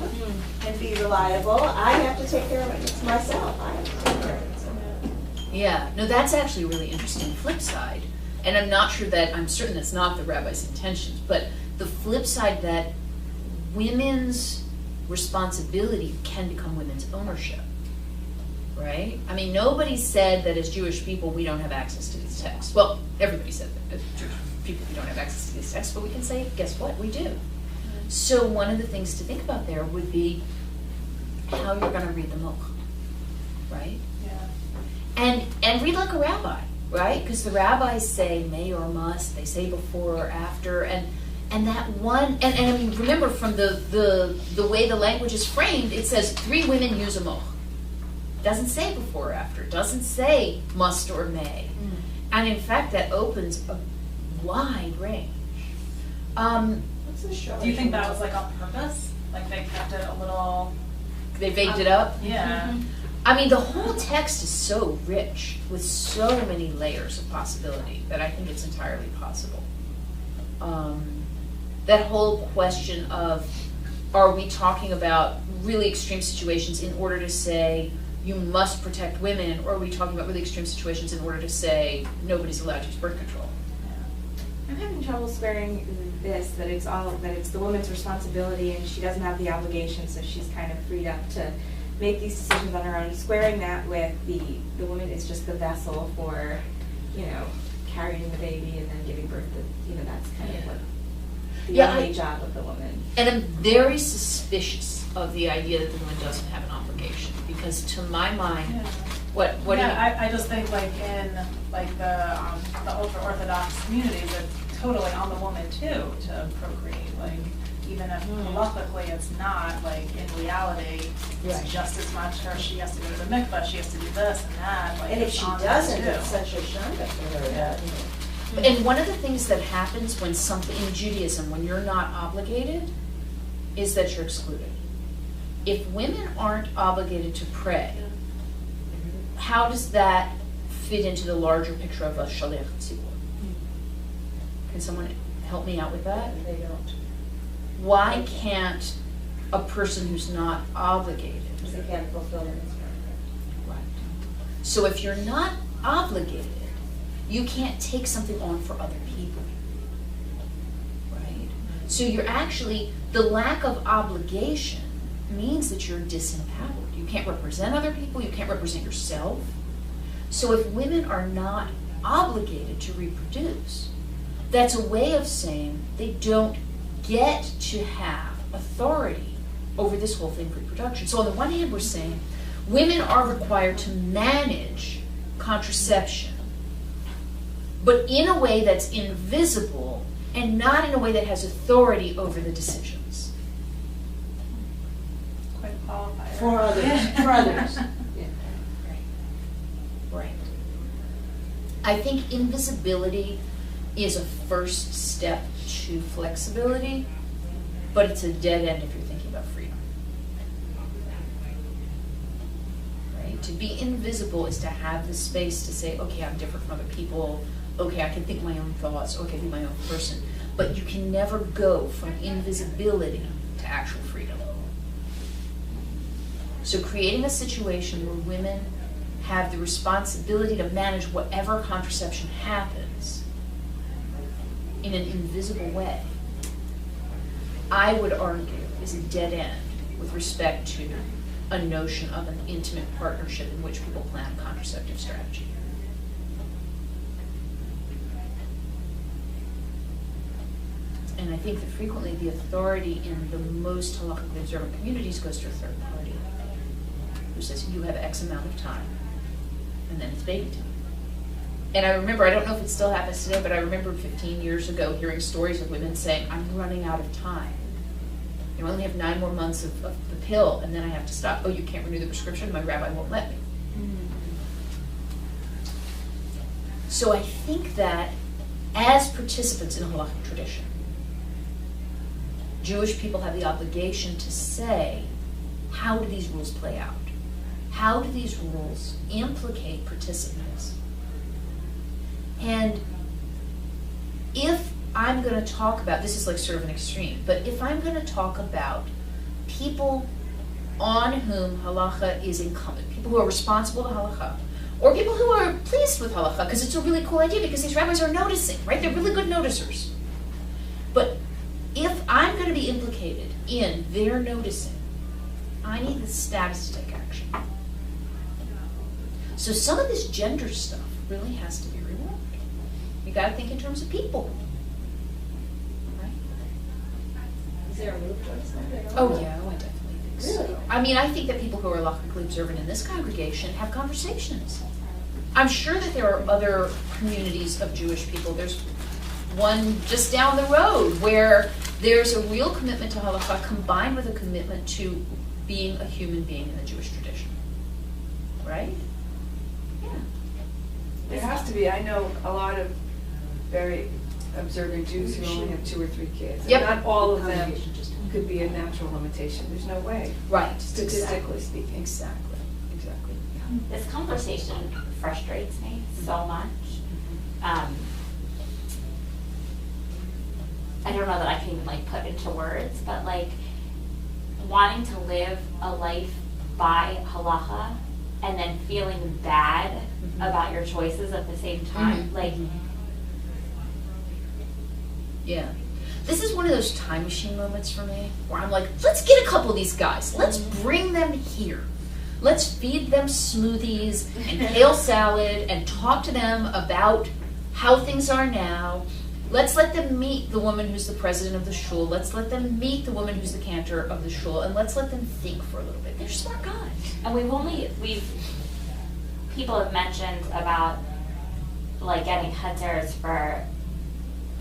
and be reliable. I have to take care of it myself. I have to take care of it. So. Yeah, no, that's actually a really interesting flip side. And I'm certain that's not the rabbi's intentions, but the flip side that women's responsibility can become women's ownership, right? I mean, nobody said that as Jewish people we don't have access to these texts. Well, everybody said that as Jewish people we don't have access to these texts, but we can say, guess what, we do. So one of the things to think about there would be how you're going to read the Moch, right? Yeah. And read like a rabbi, right? Because the rabbis say may or must, they say before or after, and that one, and I mean, remember from the way the language is framed, it says 3 women use a moch. It doesn't say before or after, it doesn't say must or may. And in fact, that opens a wide range. What's the show? Do you think that was like on purpose? Like they kept it a little. They vagued it up. Yeah. I mean, the whole text is so rich with so many layers of possibility that I think it's entirely possible. That whole question of, are we talking about really extreme situations in order to say you must protect women, or are we talking about really extreme situations in order to say nobody's allowed to use birth control? I'm having trouble squaring this, that it's the woman's responsibility and she doesn't have the obligation, so she's kind of freed up to make these decisions on her own. Squaring that with the woman is just the vessel for, you know, carrying the baby and then giving birth to, you know, that's kind of what the only job of the woman. And I'm very suspicious of the idea that the woman doesn't have an obligation, because to my mind, what do you? I just think like in like the ultra orthodox communities, it's totally on the woman too to procreate. Like even if halachically it's not, like in reality, it's just as much her. She has to go to the mikvah. She has to do this and that. Like, And if she doesn't, it's such a shanda for her. Yeah. And one of the things that happens when something in Judaism, when you're not obligated, is that you're excluded. If women aren't obligated to pray, how does that fit into the larger picture of a shaliach tzibur? Can someone help me out with that? They don't. Why can't a person who's not obligated? Because they can't fulfill it. Right. So if you're not obligated, you can't take something on for other people. Right? So you're actually, the lack of obligation means that you're disempowered. You can't represent other people, you can't represent yourself. So if women are not obligated to reproduce, that's a way of saying they don't get to have authority over this whole thing, reproduction. So on the one hand, we're saying women are required to manage contraception but in a way that's invisible and not in a way that has authority over the decisions. Quite a qualifier. For others, for others. Yeah. Right. I think invisibility is a first step to flexibility, but it's a dead end if you're thinking about freedom. Right? To be invisible is to have the space to say, okay, I'm different from other people, okay, I can think my own thoughts, okay, be my own person, but you can never go from invisibility to actual freedom. So creating a situation where women have the responsibility to manage whatever contraception happens in an invisible way, I would argue is a dead end with respect to a notion of an intimate partnership in which people plan a contraceptive strategy. And I think that frequently the authority in the most halakhically observant communities goes to a third party who says, you have X amount of time, and then it's baby time. And I remember, I don't know if it still happens today, but I remember 15 years ago hearing stories of women saying, I'm running out of time. I only have 9 more months of the pill, and then I have to stop. Oh, you can't renew the prescription? My rabbi won't let me. So I think that as participants in a halakhic tradition, Jewish people have the obligation to say, how do these rules play out? How do these rules implicate participants? And if I'm going to talk about, this is like sort of an extreme, but if I'm going to talk about people on whom halakha is incumbent, people who are responsible to halakha, or people who are pleased with halakha, because it's a really cool idea, because these rabbis are noticing, right? They're really good noticers. But if I'm going to be implicated in their noticing, I need the status to take action. So some of this gender stuff really has to be reworked. You got to think in terms of people. Right? Is there a move towards that? Oh yeah, I definitely think so. Really? I mean, I think that people who are halakhically observant in this congregation have conversations. I'm sure that there are other communities of Jewish people. There's one just down the road where there's a real commitment to halakha combined with a commitment to being a human being in the Jewish tradition. Right? Yeah. There has to be. I know a lot of very observant Jews who only have 2 or 3 kids. And Yep. not all of them could be a natural limitation. There's no way, Right. statistically speaking. Exactly. Exactly. This conversation frustrates me so much. I don't know that I can even like put into words, but like wanting to live a life by halacha and then feeling bad about your choices at the same time, like. Yeah. This is one of those time machine moments for me where I'm like, let's get a couple of these guys. Let's bring them here. Let's feed them smoothies and kale salad and talk to them about how things are now. Let's let them meet the woman who's the president of the shul. Let's let them meet the woman who's the cantor of the shul, and let's let them think for a little bit. They're smart guys. And people have mentioned about like getting hetzers for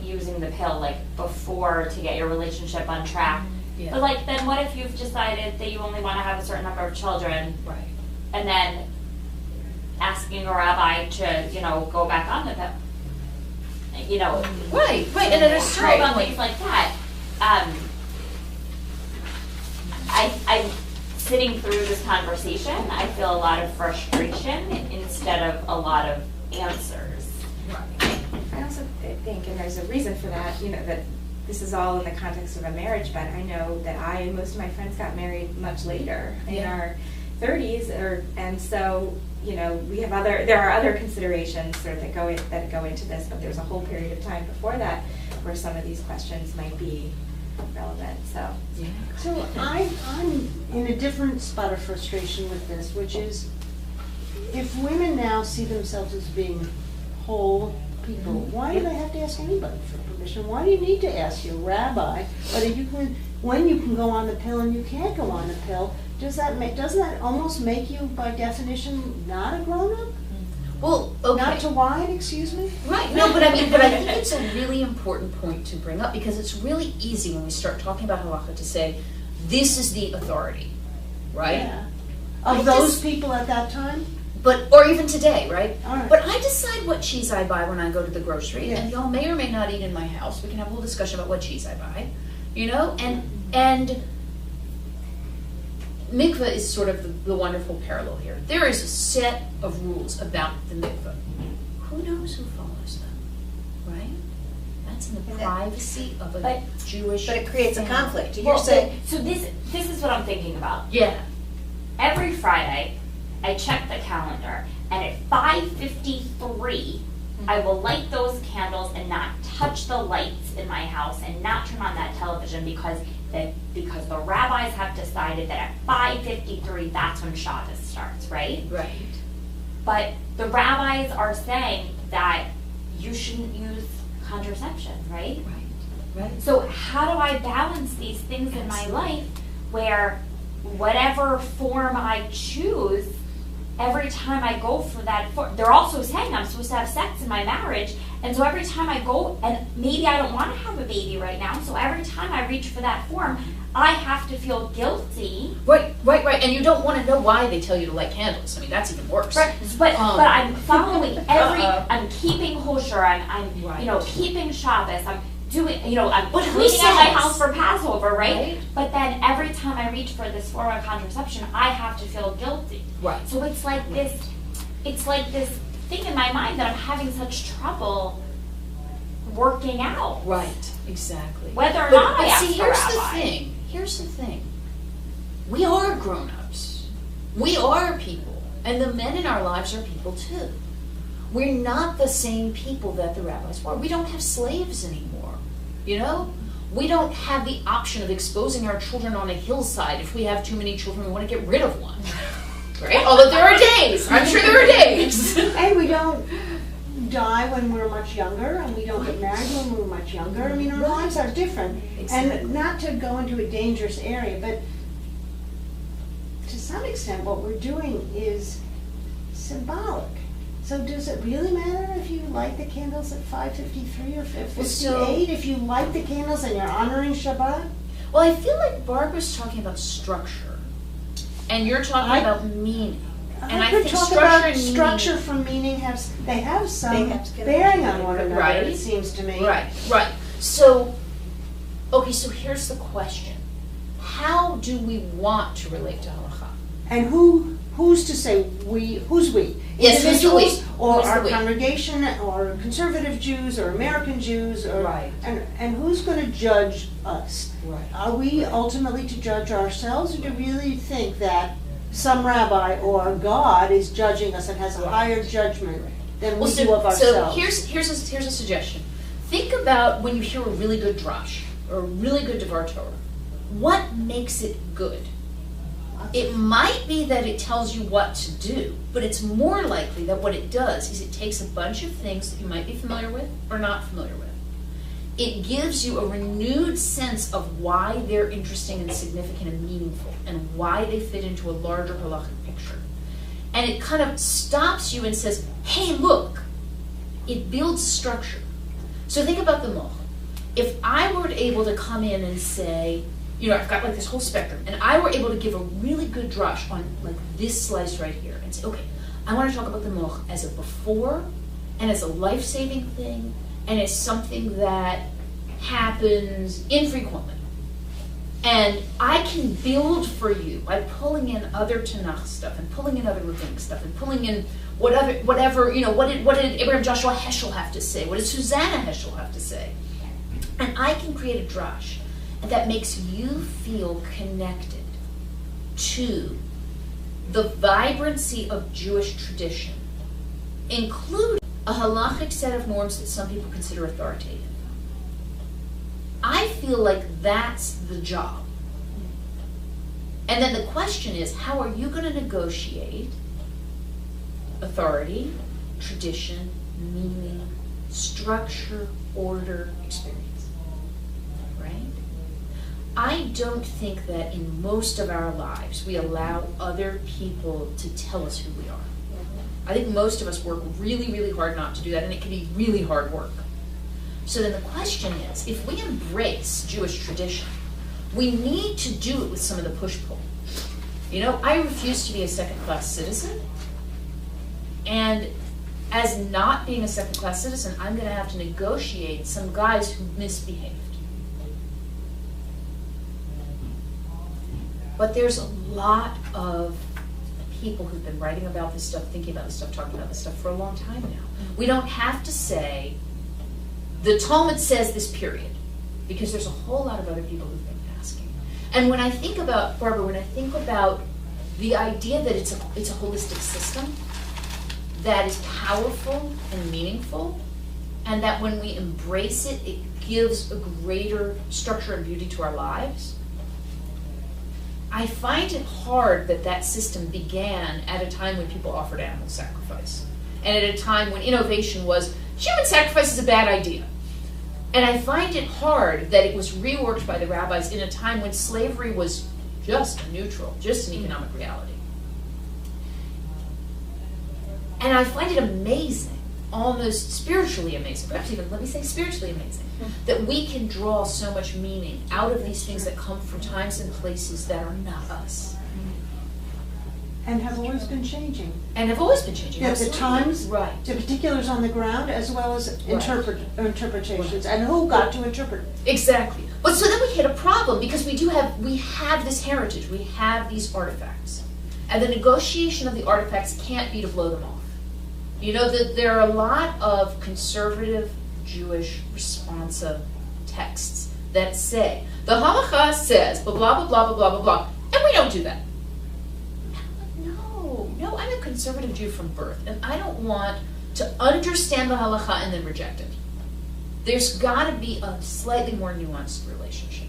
using the pill like before to get your relationship on track. Yeah. But like then what if you've decided that you only want to have a certain number of children, Right. and then asking a rabbi to, go back on the pill? Right, right. And at a certain about point, things like that. I'm sitting through this conversation, I feel a lot of frustration instead of a lot of answers. I also think, and there's a reason for that, that this is all in the context of a marriage, but I know that most of my friends got married much later in our 30s, and so, there are other considerations sort of that go into this, but there's a whole period of time before that where some of these questions might be relevant, so. yeah. So I'm in a different spot of frustration with this, which is if women now see themselves as being whole people, why do they have to ask anybody for permission? Why do you need to ask your rabbi when you can go on the pill and you can't go on the pill? Doesn't that almost make you by definition not a grown-up? Well, okay. Not to wine, excuse me? Right, no, but I think it's a really important point to bring up, because it's really easy when we start talking about halakha to say, this is the authority, right? Yeah. Of those people at that time? But, or even today, right? All right. But I decide what cheese I buy when I go to the grocery, Yeah. and y'all may or may not eat in my house. We can have a whole discussion about what cheese I buy, you know? And mikveh is sort of the wonderful parallel here. There is a set of rules about the mikveh. Who knows who follows them, right? That's in the privacy of a Jewish But it creates a family. conflict. You're saying, So this is what I'm thinking about. Yeah. Every Friday, I check the calendar, and at 5:53, I will light those candles and not touch the lights in my house and not turn on that television because the rabbis have decided that at 5:53, that's when Shabbos starts, right? Right. But the rabbis are saying that you shouldn't use contraception, right? Right. So how do I balance these things in my life where whatever form I choose, every time I go for that form, they're also saying I'm supposed to have sex in my marriage, and so every time I go, and maybe I don't want to have a baby right now, so every time I reach for that form, I have to feel guilty. Right. And you don't want to know why they tell you to light candles. I mean, that's even worse. Right, but I'm following I'm keeping kosher, I'm Right. keeping Shabbos, I'm doing, I'm But who cleaning out my says? house for Passover, right? Right. But then every time I reach for this form of contraception, I have to feel guilty. Right. So it's like this thing in my mind that I'm having such trouble working out. Right. Exactly. Whether or But not I ask see, the here's rabbi. the thing. Here's the thing. We are grown-ups. We are people. And the men in our lives are people too. We're not the same people that the rabbis were. We don't have slaves anymore. You know? We don't have the option of exposing our children on a hillside. If we have too many children, we want to get rid of one. Right? Although there are days. I'm sure there are days. And we don't die when we're much younger, and we don't get married when we're much younger. I mean, our lives are different. Exactly. And not to go into a dangerous area, but to some extent what we're doing is symbolic. So does it really matter if you light the candles at 5:53 or 5:58? If you light the candles and you're honoring Shabbat? Well, I feel like Barbara's talking about structure. And you're talking about meaning. And I could think talk structure about and meaning- structure from meaning they have some They have to get bearing on one another, Right. it seems to me. Right. So, okay, so here's the question. How do we want to relate to halakha? And who's to say who's we? Yes, who's the we? Individuals, or Who's the our we? congregation, or conservative Jews, or American Jews, or Right. and who's going to judge us? Right. Are we ultimately to judge ourselves, or do we really think that some rabbi or God is judging us and has a higher judgment than we do of ourselves? So here's a suggestion. Think about when you hear a really good drash or a really good Devar Torah. What makes it good? It might be that it tells you what to do, but it's more likely that what it does is it takes a bunch of things that you might be familiar with or not familiar with. It gives you a renewed sense of why they're interesting and significant and meaningful and why they fit into a larger halakhic picture. And it kind of stops you and says, hey, look, it builds structure. So think about the moch. If I were able to come in and say, I've got like this whole spectrum, and I were able to give a really good drush on like this slice right here and say, okay, I want to talk about the moch as a before and as a life-saving thing and as something that happens infrequently. And I can build for you by pulling in other Tanakh stuff and pulling in other rabbinic stuff and pulling in whatever, what did Abraham Joshua Heschel have to say? What did Susanna Heschel have to say? And I can create a drash that makes you feel connected to the vibrancy of Jewish tradition, including a halakhic set of norms that some people consider authoritative. I feel like that's the job. And then the question is, how are you going to negotiate authority, tradition, meaning, structure, order, experience? Right? I don't think that in most of our lives we allow other people to tell us who we are. I think most of us work really, really hard not to do that, and it can be really hard work. So then the question is, if we embrace Jewish tradition, we need to do it with some of the push-pull. You know, I refuse to be a second-class citizen, and as not being a second-class citizen, I'm going to have to negotiate some guys who misbehaved. But there's a lot of people who've been writing about this stuff, thinking about this stuff, talking about this stuff for a long time now. We don't have to say, the Talmud says this, period, because there's a whole lot of other people who've been asking. And when I think about, Barbara, when I think about the idea that it's a holistic system that is powerful and meaningful, and that when we embrace it, it gives a greater structure and beauty to our lives, I find it hard that that system began at a time when people offered animal sacrifice, and at a time when innovation was, human sacrifice is a bad idea. And I find it hard that it was reworked by the rabbis in a time when slavery was just neutral, just an economic reality. And I find it amazing, almost spiritually amazing, perhaps even, let me say spiritually amazing, that we can draw so much meaning out of these things that come from times and places that are not us. And have always been changing. And have always been changing. Yeah, the times, right. the particulars on the ground, as well as Right. interpretations, and who got to interpret. Exactly. But so then we hit a problem because we have this heritage, we have these artifacts. And the negotiation of the artifacts can't be to blow them off. You know, that there are a lot of conservative Jewish responsive texts that say, the halakha says, blah, blah, blah, blah, blah, blah, blah, and we don't do that. No, I'm a conservative Jew from birth, and I don't want to understand the halakha and then reject it. There's got to be a slightly more nuanced relationship.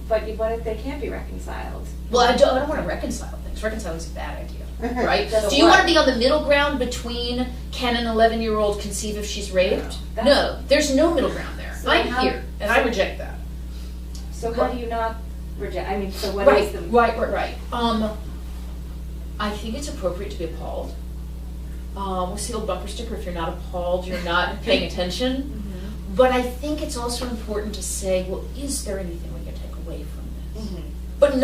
But what if they can't be reconciled? Well, I don't want to reconcile things. Reconciling is a bad idea, right? So Do you what? want to be on the middle ground between can an 11-year-old conceive if she's raped? No, there's no middle ground there. So I'm how- here, and I reject that. So how do you not reject, I mean, so what Right, is the? right. I think it's appropriate to be appalled. What's the old bumper sticker? If you're not appalled, you're not paying attention. Mm-hmm. But I think it's also important to say, well, is there anything we can take away from this? Mhm. But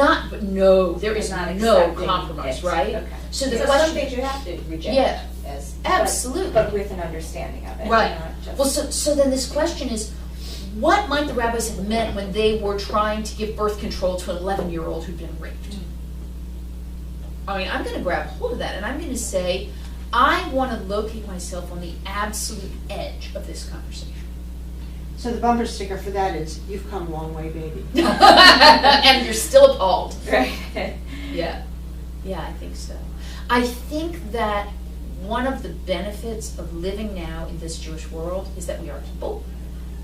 no, there is Not no accepting compromise, it. right? Okay. So the Because some question, things you have to reject Yeah. as. absolutely. But with an understanding of it. Right. Not just- Well, so then this question is, what might the rabbis have meant when they were trying to give birth control to an 11-year-old who'd been raped? I mean, I'm going to grab hold of that, and I'm going to say, I want to locate myself on the absolute edge of this conversation. So the bumper sticker for that is, you've come a long way, baby. And you're still appalled. Right. Yeah, I think so. I think that one of the benefits of living now in this Jewish world is that we are people,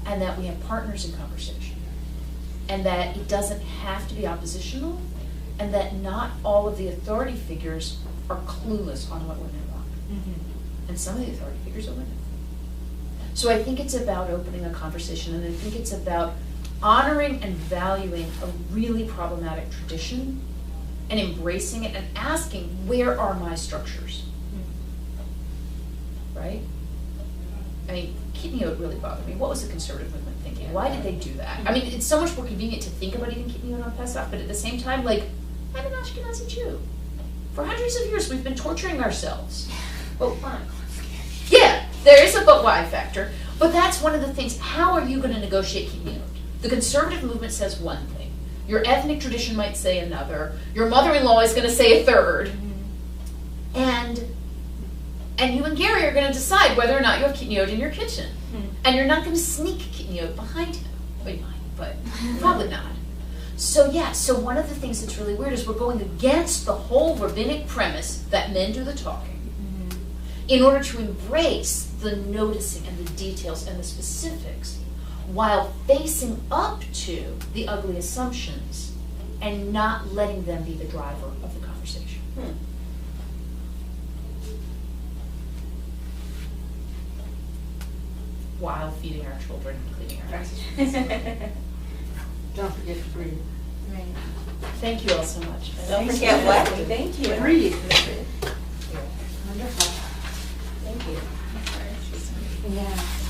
and that we have partners in conversation, and that it doesn't have to be oppositional, and that not all of the authority figures are clueless on what women want. Mm-hmm. And some of the authority figures are women. So I think it's about opening a conversation, and I think it's about honoring and valuing a really problematic tradition and embracing it and asking, where are my structures? Right? I mean, kidney oat really bothered me. What was the conservative movement thinking? Why did they do that? I mean, it's so much more convenient to think about eating kidney oat on Pesach, but at the same time, like, I'm an Ashkenazi Jew. For hundreds of years, we've been torturing ourselves. But why? Yeah, there is a but why factor. But that's one of the things. How are you going to negotiate kidney oat? The conservative movement says one thing. Your ethnic tradition might say another. Your mother-in-law is going to say a third. And you and Gary are going to decide whether or not you have kidney oat in your kitchen. And you're not going to sneak kidney oat behind him. Well, you might, but probably not. So so one of the things that's really weird is we're going against the whole rabbinic premise that men do the talking in order to embrace the noticing and the details and the specifics while facing up to the ugly assumptions and not letting them be the driver of the conversation. While feeding our children and cleaning our houses. Don't forget to breathe. Thank you all so much. Don't forget what? Thank you. Breathe. you. Yeah.